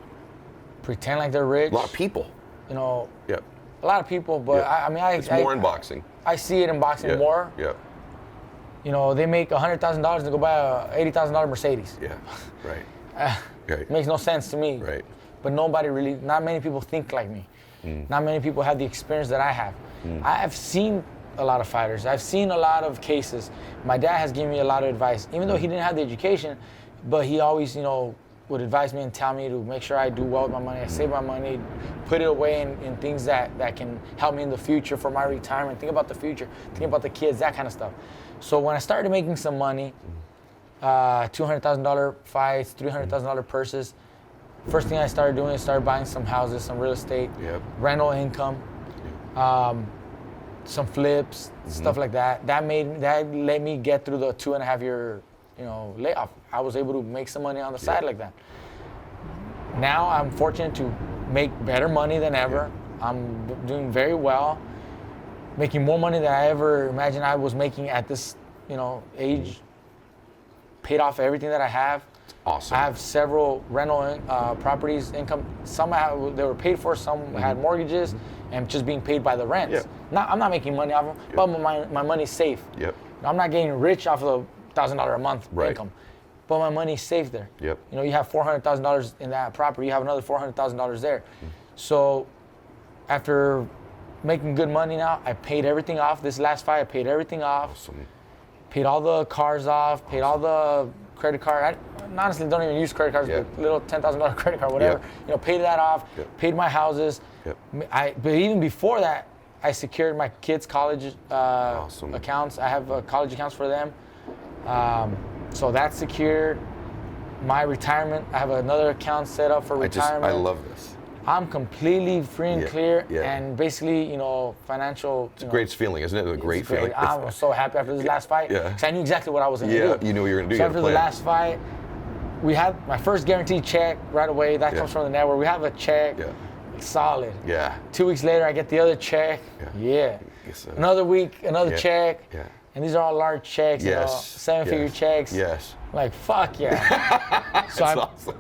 pretend like they're rich. A lot of people. Yep. A lot of people, but Yeah. It's more in boxing. I see it in boxing Yeah. more. Yeah. They make $100,000 to go buy a $80,000 Mercedes. Yeah. Right. It Right. makes no sense to me. Right. But not many people think like me. Not many people have the experience that I have. I've seen a lot of fighters. I've seen a lot of cases. My dad has given me a lot of advice, even though he didn't have the education, but he always, would advise me and tell me to make sure I do well with my money. I save my money, put it away in things that can help me in the future for my retirement. Think about the future, think about the kids, that kind of stuff. So when I started making some money, $200,000 fights, $300,000 purses, first thing I started doing is start buying some houses, some real estate, rental income, some flips, stuff like that. That let me get through the 2.5 year, layoff. I was able to make some money on the side like that. Now I'm fortunate to make better money than ever. I'm doing very well, making more money than I ever imagined I was making at this, age. Paid off everything that I have. Awesome. I have several rental properties, income. Some they were paid for, some had mortgages, and just being paid by the rents. I'm not making money off of them, but my money's safe. Yep. I'm not getting rich off of the $1,000 a month Right. income, but my money's safe there. Yep. You have $400,000 in that property, you have another $400,000 there. So after making good money now, I paid everything off. This last fight, I paid everything off. Awesome. Paid all the cars off, paid all the credit card. I honestly don't even use credit cards, but little $10,000 credit card, whatever. Paid that off, paid my houses. But even before that, I secured my kids' college accounts. I have college accounts for them. So that's secured. My retirement, I have another account set up for retirement. I love this. I'm completely free and clear, yeah. and basically, financial. It's a great feeling, isn't it? A great feeling. I was so happy after this last fight. Yeah. Because I knew exactly what I was going to do. You knew what you were going to do. So You had a after the plan. last fight, we had my first guaranteed check right away. That comes from the network. We have a check. Yeah. Solid. Yeah. 2 weeks later, I get the other check. Yeah. Yes, Another week, another check. Yeah. And these are all large checks, you know, 7-figure checks. Yes. Like, fuck yeah. So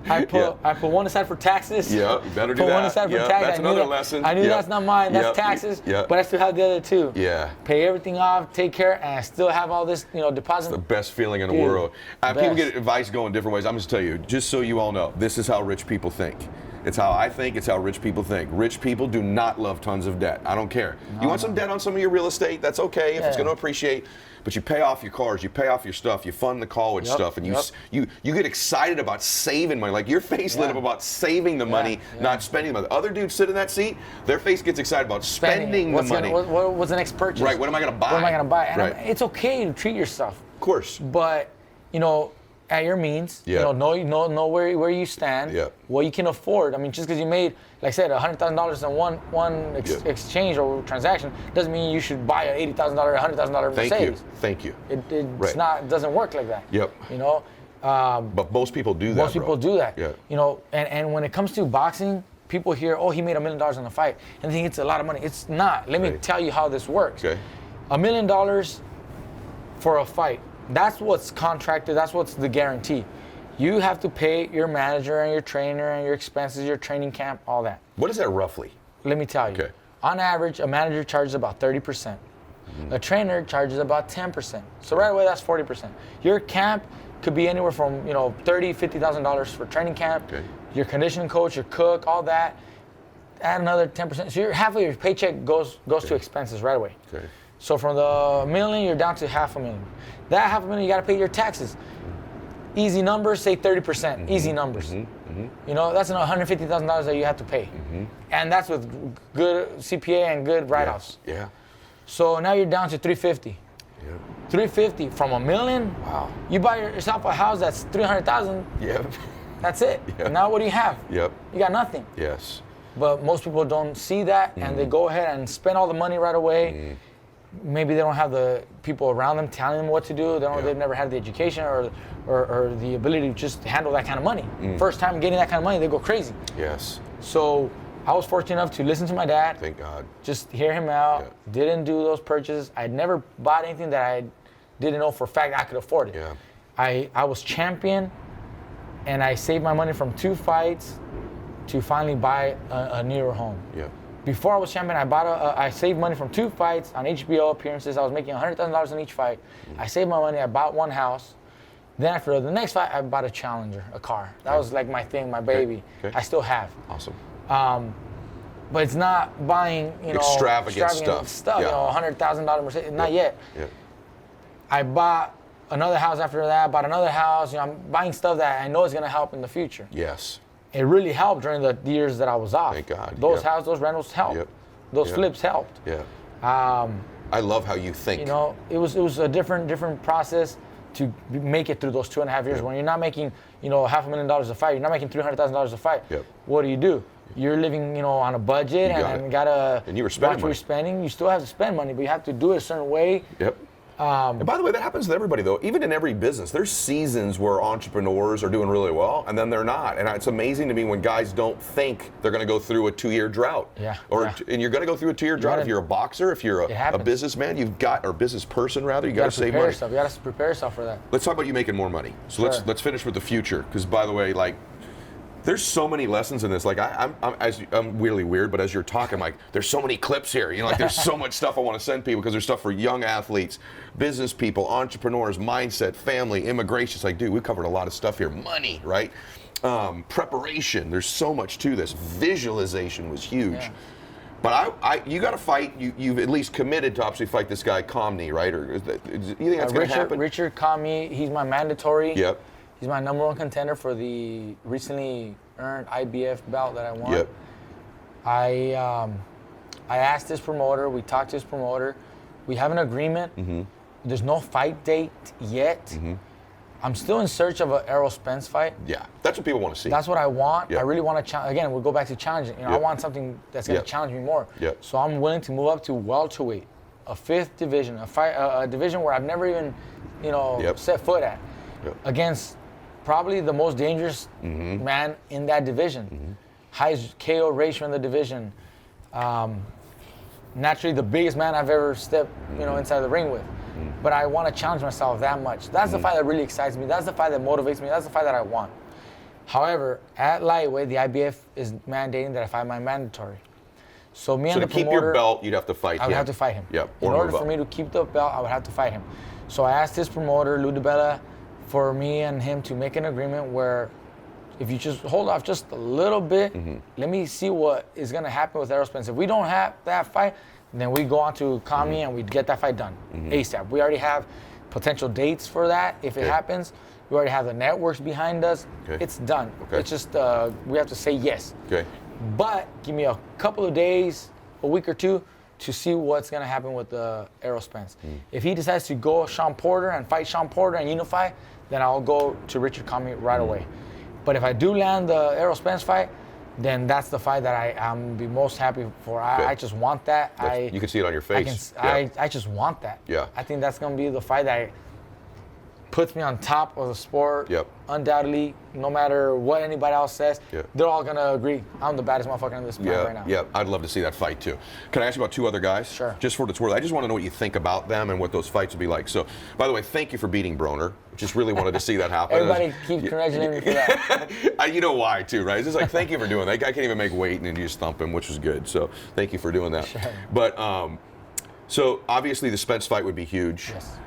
I put one aside for taxes. Yeah, you better do put that. one aside for taxes. That's another lesson. I knew that's not mine. That's taxes. Yeah. But I still have the other two. Yeah. Pay everything off, take care, and I still have all this, you know, deposit. The best feeling in the world. People best. get advice going different ways. I'm just tell you, just so you all know, this is how rich people think. It's how I think. It's how rich people think. Rich people do not love tons of debt. I don't care. You want some debt on some of your real estate? That's okay if it's going to appreciate. But you pay off your cars, you pay off your stuff, you fund the college stuff, and you get excited about saving money. Like your face lit up about saving the money, not spending the money. Other dudes sit in that seat, their face gets excited about spending the money. What's the next purchase? Right. What am I going to buy? What am I going to buy? And it's okay to treat yourself. Of course. But you know, at your means, you know where you stand, what you can afford. I mean, just because you made, like I said, $100,000 in one exchange or transaction doesn't mean you should buy an $80,000, $100,000 Mercedes. Thank you. It's not. It doesn't work like that. Yep. You know. But most people do that. Most people do that. Yeah. You know, and when it comes to boxing, people hear, oh, he made $1 million on the fight, and they think it's a lot of money. It's not. Let me tell you how this works. Okay. $1 million for a fight. That's what's contracted. That's what's the guarantee. You have to pay your manager and your trainer and your expenses, your training camp, all that. What is that roughly? Let me tell you. Okay. On average, a manager charges about 30%. Mm-hmm. A trainer charges about 10%. So right away, that's 40%. Your camp could be anywhere from $30,000, $50,000 for training camp. Okay. Your conditioning coach, your cook, all that. Add another 10%. So half of your paycheck goes to expenses right away. Okay. So from the $1 million, you're down to $500,000. That $500,000, you got to pay your taxes. Easy numbers, say 30%. Mm-hmm. Easy numbers. Mm-hmm. Mm-hmm. You know, that's $150,000 that you have to pay. Mm-hmm. And that's with good CPA and good write-offs. Yeah. So now you're down to $350,000. Yeah. $350,000 from $1 million. Wow. You buy yourself a house that's $300,000. Yeah. That's it. Yep. Now what do you have? Yep. You got nothing. Yes. But most people don't see that, and they go ahead and spend all the money right away. Maybe they don't have the people around them telling them what to do. They've never had the education or the ability to just handle that kind of money. First time getting that kind of money, they go crazy. Yes. So I was fortunate enough to listen to my dad. Thank God. Just hear him out. Yeah. Didn't do those purchases. I'd never bought anything that I didn't know for a fact I could afford it. Yeah. I was champion, and I saved my money from 2 fights to finally buy a newer home. Yeah. Before I was champion, I saved money from 2 fights on HBO appearances. I was making $100,000 in each fight. I saved my money. I bought 1 house. Then after the next fight, I bought a Challenger, a car. That was like my thing, my baby. Okay. I still have. Awesome. But it's not buying, extravagant stuff. Yeah. $100,000 Mercedes. Not yet. Yeah. I bought another house after that. Bought another house. I'm buying stuff that I know is going to help in the future. Yes. It really helped during the years that I was off. Thank God. Those houses, those rentals helped. Yep. Those flips helped. Yeah. I love how you think. It was a different process to make it through those 2.5 years. When you're not making, $500,000 a fight, you're not making $300,000 a fight. Yep. What do? You're living, on a budget and gotta and you were spending watch what you're spending. You still have to spend money, but you have to do it a certain way. Yep. And by the way, that happens to everybody, though. Even in every business, there's seasons where entrepreneurs are doing really well, and then they're not. And it's amazing to me when guys don't think they're going to go through a 2-year drought. Yeah. And you're going to go through a 2-year drought if you're a boxer, if you're a businessman, or business person rather. You got to save money. You got to prepare yourself for that. Let's talk about you making more money. So let's finish with the future, because by the way, there's so many lessons in this. I'm really weird, but as you're talking, there's so many clips here. There's so much stuff I want to send people, because there's stuff for young athletes, business people, entrepreneurs, mindset, family, immigration. It's dude, we covered a lot of stuff here. Money, right? Preparation. There's so much to this. Visualization was huge. Yeah. But you got to fight. You've at least committed to obviously fight this guy Comney, right? Or do you think that's going to happen? Richard Comney. He's my mandatory. Yep. He's my #1 contender for the recently earned IBF belt that I won. Yep. I asked his promoter. We talked to his promoter. We have an agreement. Mm-hmm. There's no fight date yet. Mm-hmm. I'm still in search of an Errol Spence fight. Yeah, that's what people want to see. That's what I want. Yep. I really want to challenge. Again, we'll go back to challenging. I want something that's going to challenge me more. Yep. So I'm willing to move up to welterweight, a 5th division, a division where I've never even, set foot at, against probably the most dangerous man in that division. Highest KO ratio in the division. Naturally, the biggest man I've ever stepped, inside the ring with. But I want to challenge myself that much. That's the fight that really excites me. That's the fight that motivates me. That's the fight that I want. However, at lightweight, the IBF is mandating that I fight my mandatory. So me and the promoter. So to keep your belt, you'd have to fight him. I would have to fight him. Yep. In order for me to keep the belt, I would have to fight him. So I asked his promoter, Lou DiBella, for me and him to make an agreement where if you just hold off just a little bit, let me see what is going to happen with Errol Spence. If we don't have that fight, then we go on to Kami and we get that fight done ASAP. We already have potential dates for that if it happens. We already have the networks behind us. It's done. It's just we have to say yes. But give me a couple of days, a week or two, to see what's going to happen with Errol Spence. If he decides to go Sean Porter and fight Sean Porter and unify, then I'll go to Richard Kami right away. But if I do land the Errol Spence fight, then that's the fight that I'm be most happy for. I just want that. You can see it on your face. I just want that. I think that's going to be the fight that puts me on top of the sport. Undoubtedly, no matter what anybody else says, they're all going to agree I'm the baddest motherfucker in this planet right now. I'd love to see that fight too. Can I ask you about two other guys? Sure. Just for what it's worth. I just want to know what you think about them and what those fights would be like. So, by the way, thank you for beating Broner. Just really wanted to see that happen. Everybody keep congratulating me for that. You know why too, right? It's just like, thank you for doing that. That guy can't even make weight and you just thump him, which was good. So thank you for doing that. Sure. But so obviously the Spence fight would be huge. Yes.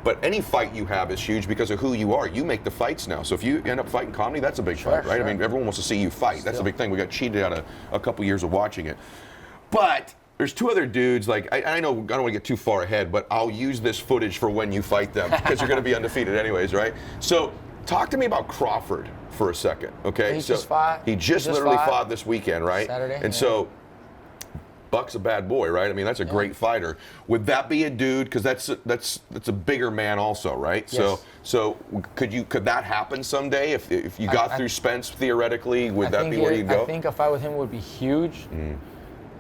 But any fight you have is huge because of who you are. You make the fights now. So if you end up fighting Comedy, that's a big fight, right? Sure. I mean, everyone wants to see you fight. That's a big thing. We got cheated out of a couple years of watching it. But there's two other dudes, like, I know I don't want to get too far ahead, but I'll use this footage for when you fight them because you're going to be undefeated anyways, right? So talk to me about Crawford for a second, okay? He just fought. He just literally fought this weekend, right? Saturday. And so Buck's a bad boy, right? I mean, that's a great fighter. Would that be a dude? Because that's a bigger man also, right? Yes. So could that happen someday if you got through Spence theoretically? Would that be where you'd go? I think a fight with him would be huge.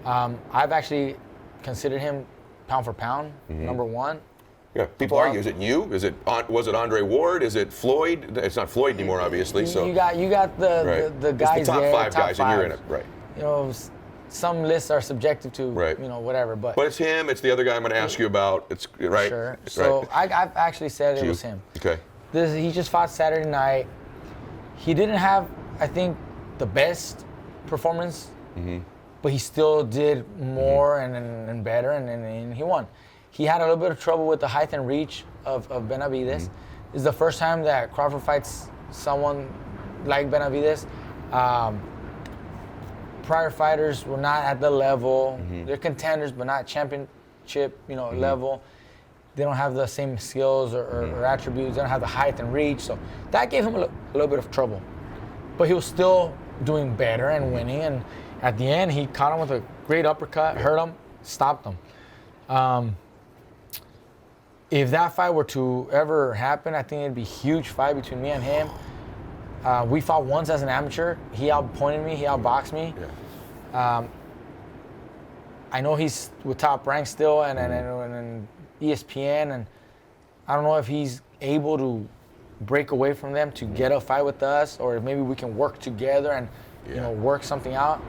I've actually considered him pound for pound number one. Yeah, people argue. Is it you? Was it Andre Ward? Is it Floyd? It's not Floyd anymore, obviously. So you got the guys it's the top there, five guys, and you're in it, right? Some lists are subjective to whatever, but it's him. It's the other guy I'm going to ask you about. It's right. Sure. So I've actually said it was him. Okay. He just fought Saturday night. He didn't have, I think, the best performance, but he still did more and better, and he won. He had a little bit of trouble with the height and reach of Benavidez. This is the first time that Crawford fights someone like Benavidez. Prior fighters were not at the level. They're contenders, but not championship, level. They don't have the same skills or attributes. They don't have the height and reach. So that gave him a little bit of trouble. But he was still doing better and winning. And at the end, he caught him with a great uppercut, hurt him, stopped him. If that fight were to ever happen, I think it'd be a huge fight between me and him. We fought once as an amateur. He outpointed me. He outboxed me. I know he's with Top Rank still and ESPN, and I don't know if he's able to break away from them to get a fight with us, or if maybe we can work together and work something out.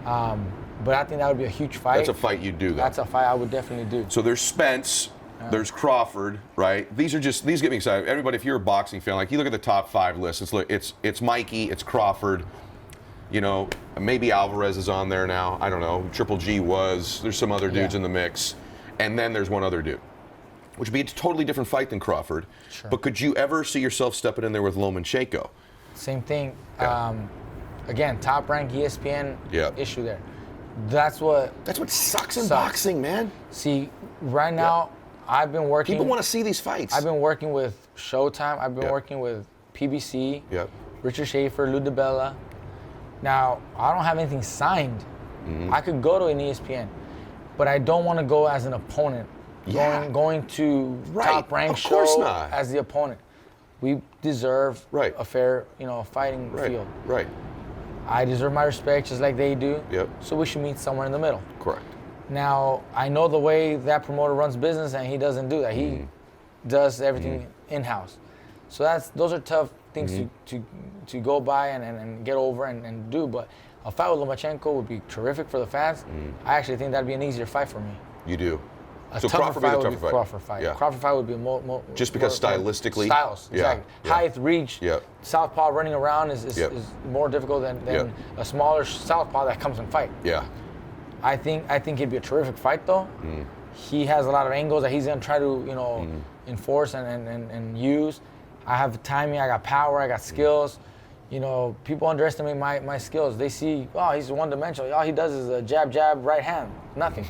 But I think that would be a huge fight. That's a fight you'd do, though. That's a fight I would definitely do. So there's Spence. There's Crawford, right? These get me excited. Everybody, if you're a boxing fan, like you look at the top 5 list, it's Mikey, it's Crawford, maybe Alvarez is on there now. I don't know. Triple G was. There's some other dudes in the mix, and then there's one other dude, which would be a totally different fight than Crawford. Sure. But could you ever see yourself stepping in there with Lomachenko? Same thing. Again, Top Rank ESPN issue there. That's what sucks in boxing, man. See, right now. I've been working. People want to see these fights. I've been working with Showtime. I've been working with PBC. Richard Schaefer, Lou DiBella. Now, I don't have anything signed. I could go to an ESPN, but I don't want to go as an opponent. Going to Top Rank show as the opponent. We deserve a fair, fighting field. Right. I deserve my respect just like they do. So we should meet somewhere in the middle. Correct. Now, I know the way that promoter runs business, and he doesn't do that. He does everything in-house. So those are tough things to go by and get over and do. But a fight with Lomachenko would be terrific for the fans. I actually think that'd be an easier fight for me. You do. So Crawford fight would be a Crawford fight. Yeah. Crawford fight would be more just because stylistically. Styles, exactly. Yeah. Height, reach, southpaw running around is more difficult than a smaller southpaw that comes and fight. Yeah. I think it'd be a terrific fight though. He has a lot of angles that he's gonna try to enforce and use. I have timing, I got power, I got skills. You know, people underestimate my skills. They see, oh, he's one-dimensional. All he does is a jab, right hand. Nothing.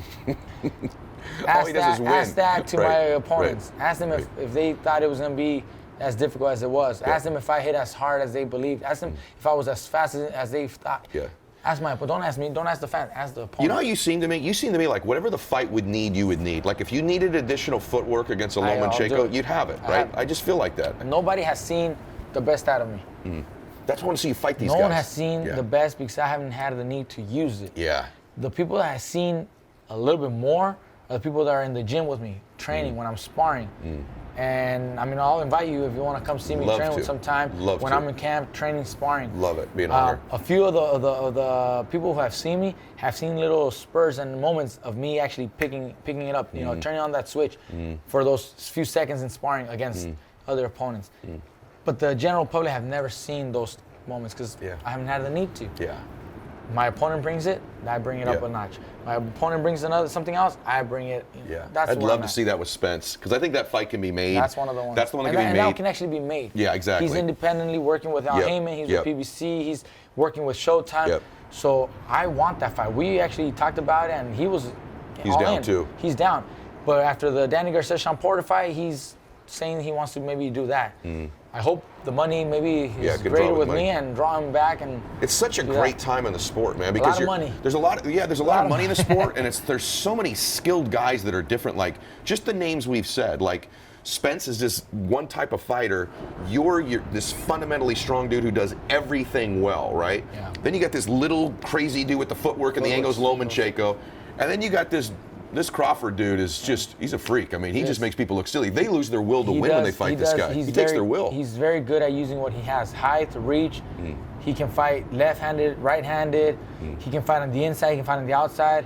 All he does is win. Ask that to my opponents. Ask them if they thought it was going to be as difficult as it was. Ask them if I hit as hard as they believed. Ask them if I was as fast as they thought. Yeah. Ask my opponent. Don't ask me. Don't ask the fans. Ask the opponent. You know how you seem to me? You seem to me like whatever the fight would need, you would need. Like if you needed additional footwork against a Lomachenko, you'd have it, right? I just feel like that. Nobody has seen the best out of me. That's why I want to see you fight these guys. No one has seen the best because I haven't had the need to use it. Yeah. The people that have seen a little bit more are the people that are in the gym with me, training when I'm sparring. And I mean, I'll invite you if you want to come see me train with sometime. When I'm in camp, training, sparring. Love it. Be an honor. A few of the people who have seen me have seen little spurs and moments of me actually picking it up. You know, turning on that switch for those few seconds in sparring against other opponents. But the general public have never seen those moments because I haven't had the need to. Yeah. My opponent brings it, I bring it up a notch. My opponent brings something else, I bring it. Yeah. That's I'd love to see that with Spence because I think that fight can be made. That's one of the ones. That's the one that and can be that made. can actually be made. Yeah, exactly. He's independently working with Al Heyman. He's with PBC. He's working with Showtime. So I want that fight. We actually talked about it, and he's all down in. too. He's down. But after the Danny Garcia Sean Porter fight, he's saying he wants to maybe do that. I hope the money maybe is greater with me and draw him back. And it's such a great time in the sport, man, because a lot of money. There's a lot of money in the sport, and there's so many skilled guys that are different. Like just the names we've said, like Spence is just one type of fighter. You're this fundamentally strong dude who does everything well, right? Yeah. Then you got this little crazy dude with the footwork and the angles, Lomachenko, and then you got this Crawford dude is he's a freak. I mean, he just makes people look silly. They lose their will to win when they fight this guy. He takes their will. He's very good at using what he has. Height, reach. He can fight left-handed, right-handed. He can fight on the inside, he can fight on the outside.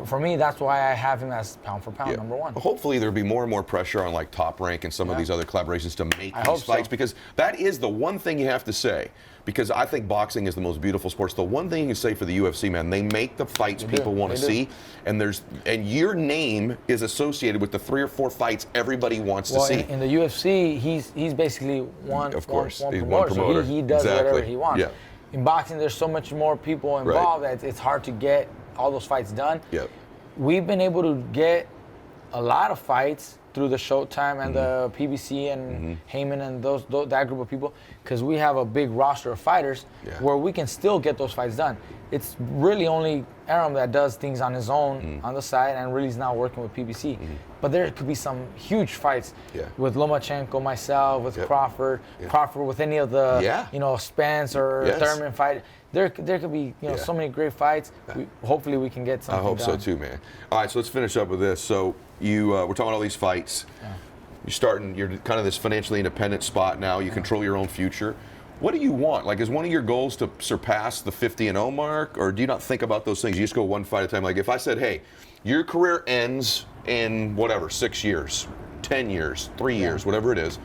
For me, that's why I have him as pound for pound number one. Hopefully there'll be more and more pressure on like Top Rank and some of these other collaborations to make these fights because that is the one thing you have to say. Because I think boxing is the most beautiful sport. The one thing you can say for the UFC, man, they make the fights people want to see, and your name is associated with the 3 or 4 fights everybody wants to see. In the UFC, he's basically one promoter. So he does whatever he wants. Yeah. In boxing, there's so much more people involved that it's hard to get all those fights done. Yep. We've been able to get a lot of fights through the Showtime and the PBC and Heyman and that group of people because we have a big roster of fighters where we can still get those fights done. It's really only Aram that does things on his own on the side and really is now working with PBC. But there could be some huge fights with Lomachenko, myself, with Crawford with any of the Spence or Thurman fight. There could be so many great fights. Hopefully we can get something I hope done. so too, man. All right, so let's finish up with this. So we're talking about all these fights. You're kind of this financially independent spot now. You control your own future. What do you want? Like, is one of your goals to surpass the 50-0 mark, or do you not think about those things? You just go one fight at a time. Like, if I said, hey, your career ends in whatever, 6 years, 10 years, 3 years, whatever it is,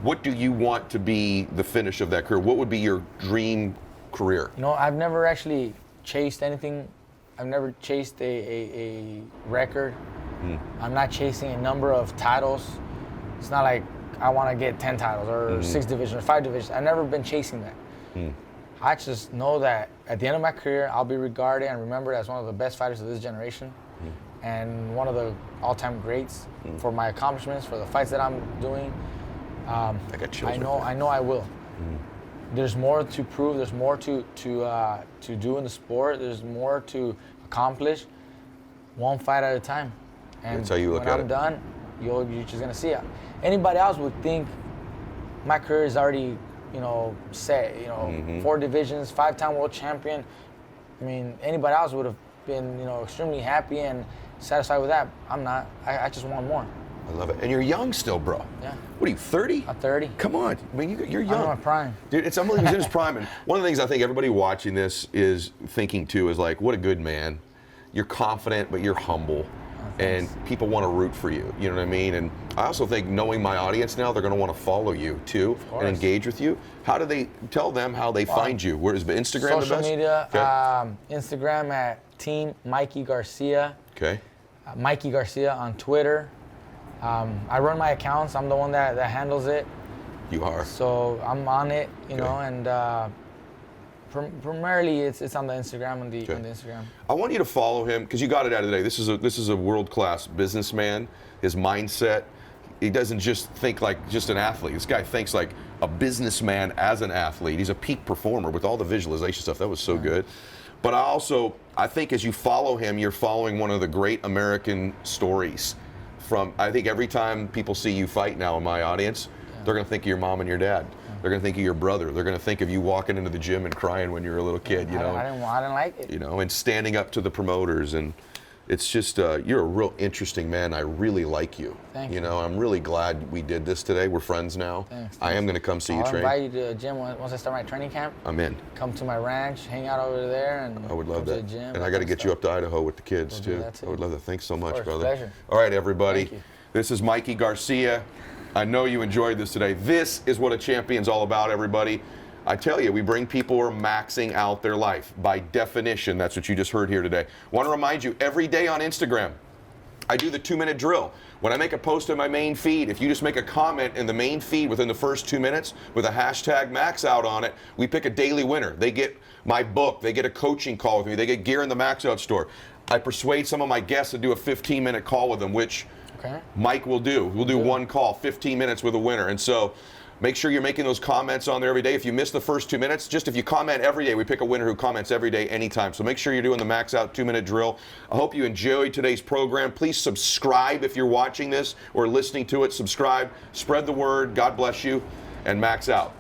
what do you want to be the finish of that career? What would be your dream career? I've never actually chased anything. I've never chased a record. I'm not chasing a number of titles. It's not like I want to get 10 titles or 6 divisions or 5 divisions. I've never been chasing that. I just know that at the end of my career, I'll be regarded and remembered as one of the best fighters of this generation and one of the all-time greats for my accomplishments, for the fights that I'm doing. I got chills. I know I will. There's more to prove. There's more to do in the sport. There's more to accomplish. One fight at a time. And that's how you look at it. when I'm done, you're just gonna see it. Anybody else would think my career is already, set. 4 divisions, 5-time world champion. I mean, anybody else would have been, extremely happy and satisfied with that. I'm not. I just want more. I love it. And you're young still, bro. Yeah. What are you, 30? I'm 30. Come on. I mean, you're young. I'm in my prime. Dude, it's unbelievable. He's in his prime. And one of the things I think everybody watching this is thinking too is like, what a good man. You're confident, but you're humble. And people want to root for you. You know what I mean? And I also think knowing my audience now, they're going to want to follow you too and engage with you. How do they tell them how they find you? Where is Instagram the best? Social media, Instagram at Team Mikey Garcia. Okay. Mikey Garcia on Twitter. I run my accounts. I'm the one that handles it. You are. So I'm on it, you know, and primarily it's on the Instagram on the Instagram. I want you to follow him because you got it out of the day. This is a world-class businessman. His mindset, he doesn't just think like just an athlete. This guy thinks like a businessman as an athlete. He's a peak performer with all the visualization stuff. That was so good. But I think as you follow him, you're following one of the great American stories. I think every time people see you fight now in my audience, they're going to think of your mom and your dad. They're going to think of your brother. They're going to think of you walking into the gym and crying when you were a little kid, you know. I didn't like it. You know, and standing up to the promoters, and it's just you're a real interesting man. I really like you. Thank you. You know, I'm really glad we did this today. We're friends now. Thanks. I am going to come see you train. I'll invite you to the gym once I start my training camp. I'm in. Come to my ranch, hang out over there, and I would love that. to the gym, and I got to get you up to Idaho with the kids We'll too. do that too. I would love that. Thanks so much, brother. Pleasure. All right, everybody. Thank you. This is Mikey Garcia. I know you enjoyed this today. This is what a champion's all about, everybody. I tell you, we bring people who are maxing out their life. By definition, that's what you just heard here today. Want to remind you, every day on Instagram, I do the 2-minute drill. When I make a post in my main feed, if you just make a comment in the main feed within the first 2 minutes with a hashtag max out on it, we pick a daily winner. They get my book, they get a coaching call with me, they get gear in the Max Out store. I persuade some of my guests to do a 15-minute call with them, which Mike will do. We'll do one call, 15 minutes with a winner. And so make sure you're making those comments on there every day. If you miss the first 2 minutes, just if you comment every day, we pick a winner who comments every day, anytime. So make sure you're doing the Max Out 2-minute drill. I hope you enjoyed today's program. Please subscribe if you're watching this or listening to it. Subscribe, spread the word. God bless you, and Max Out.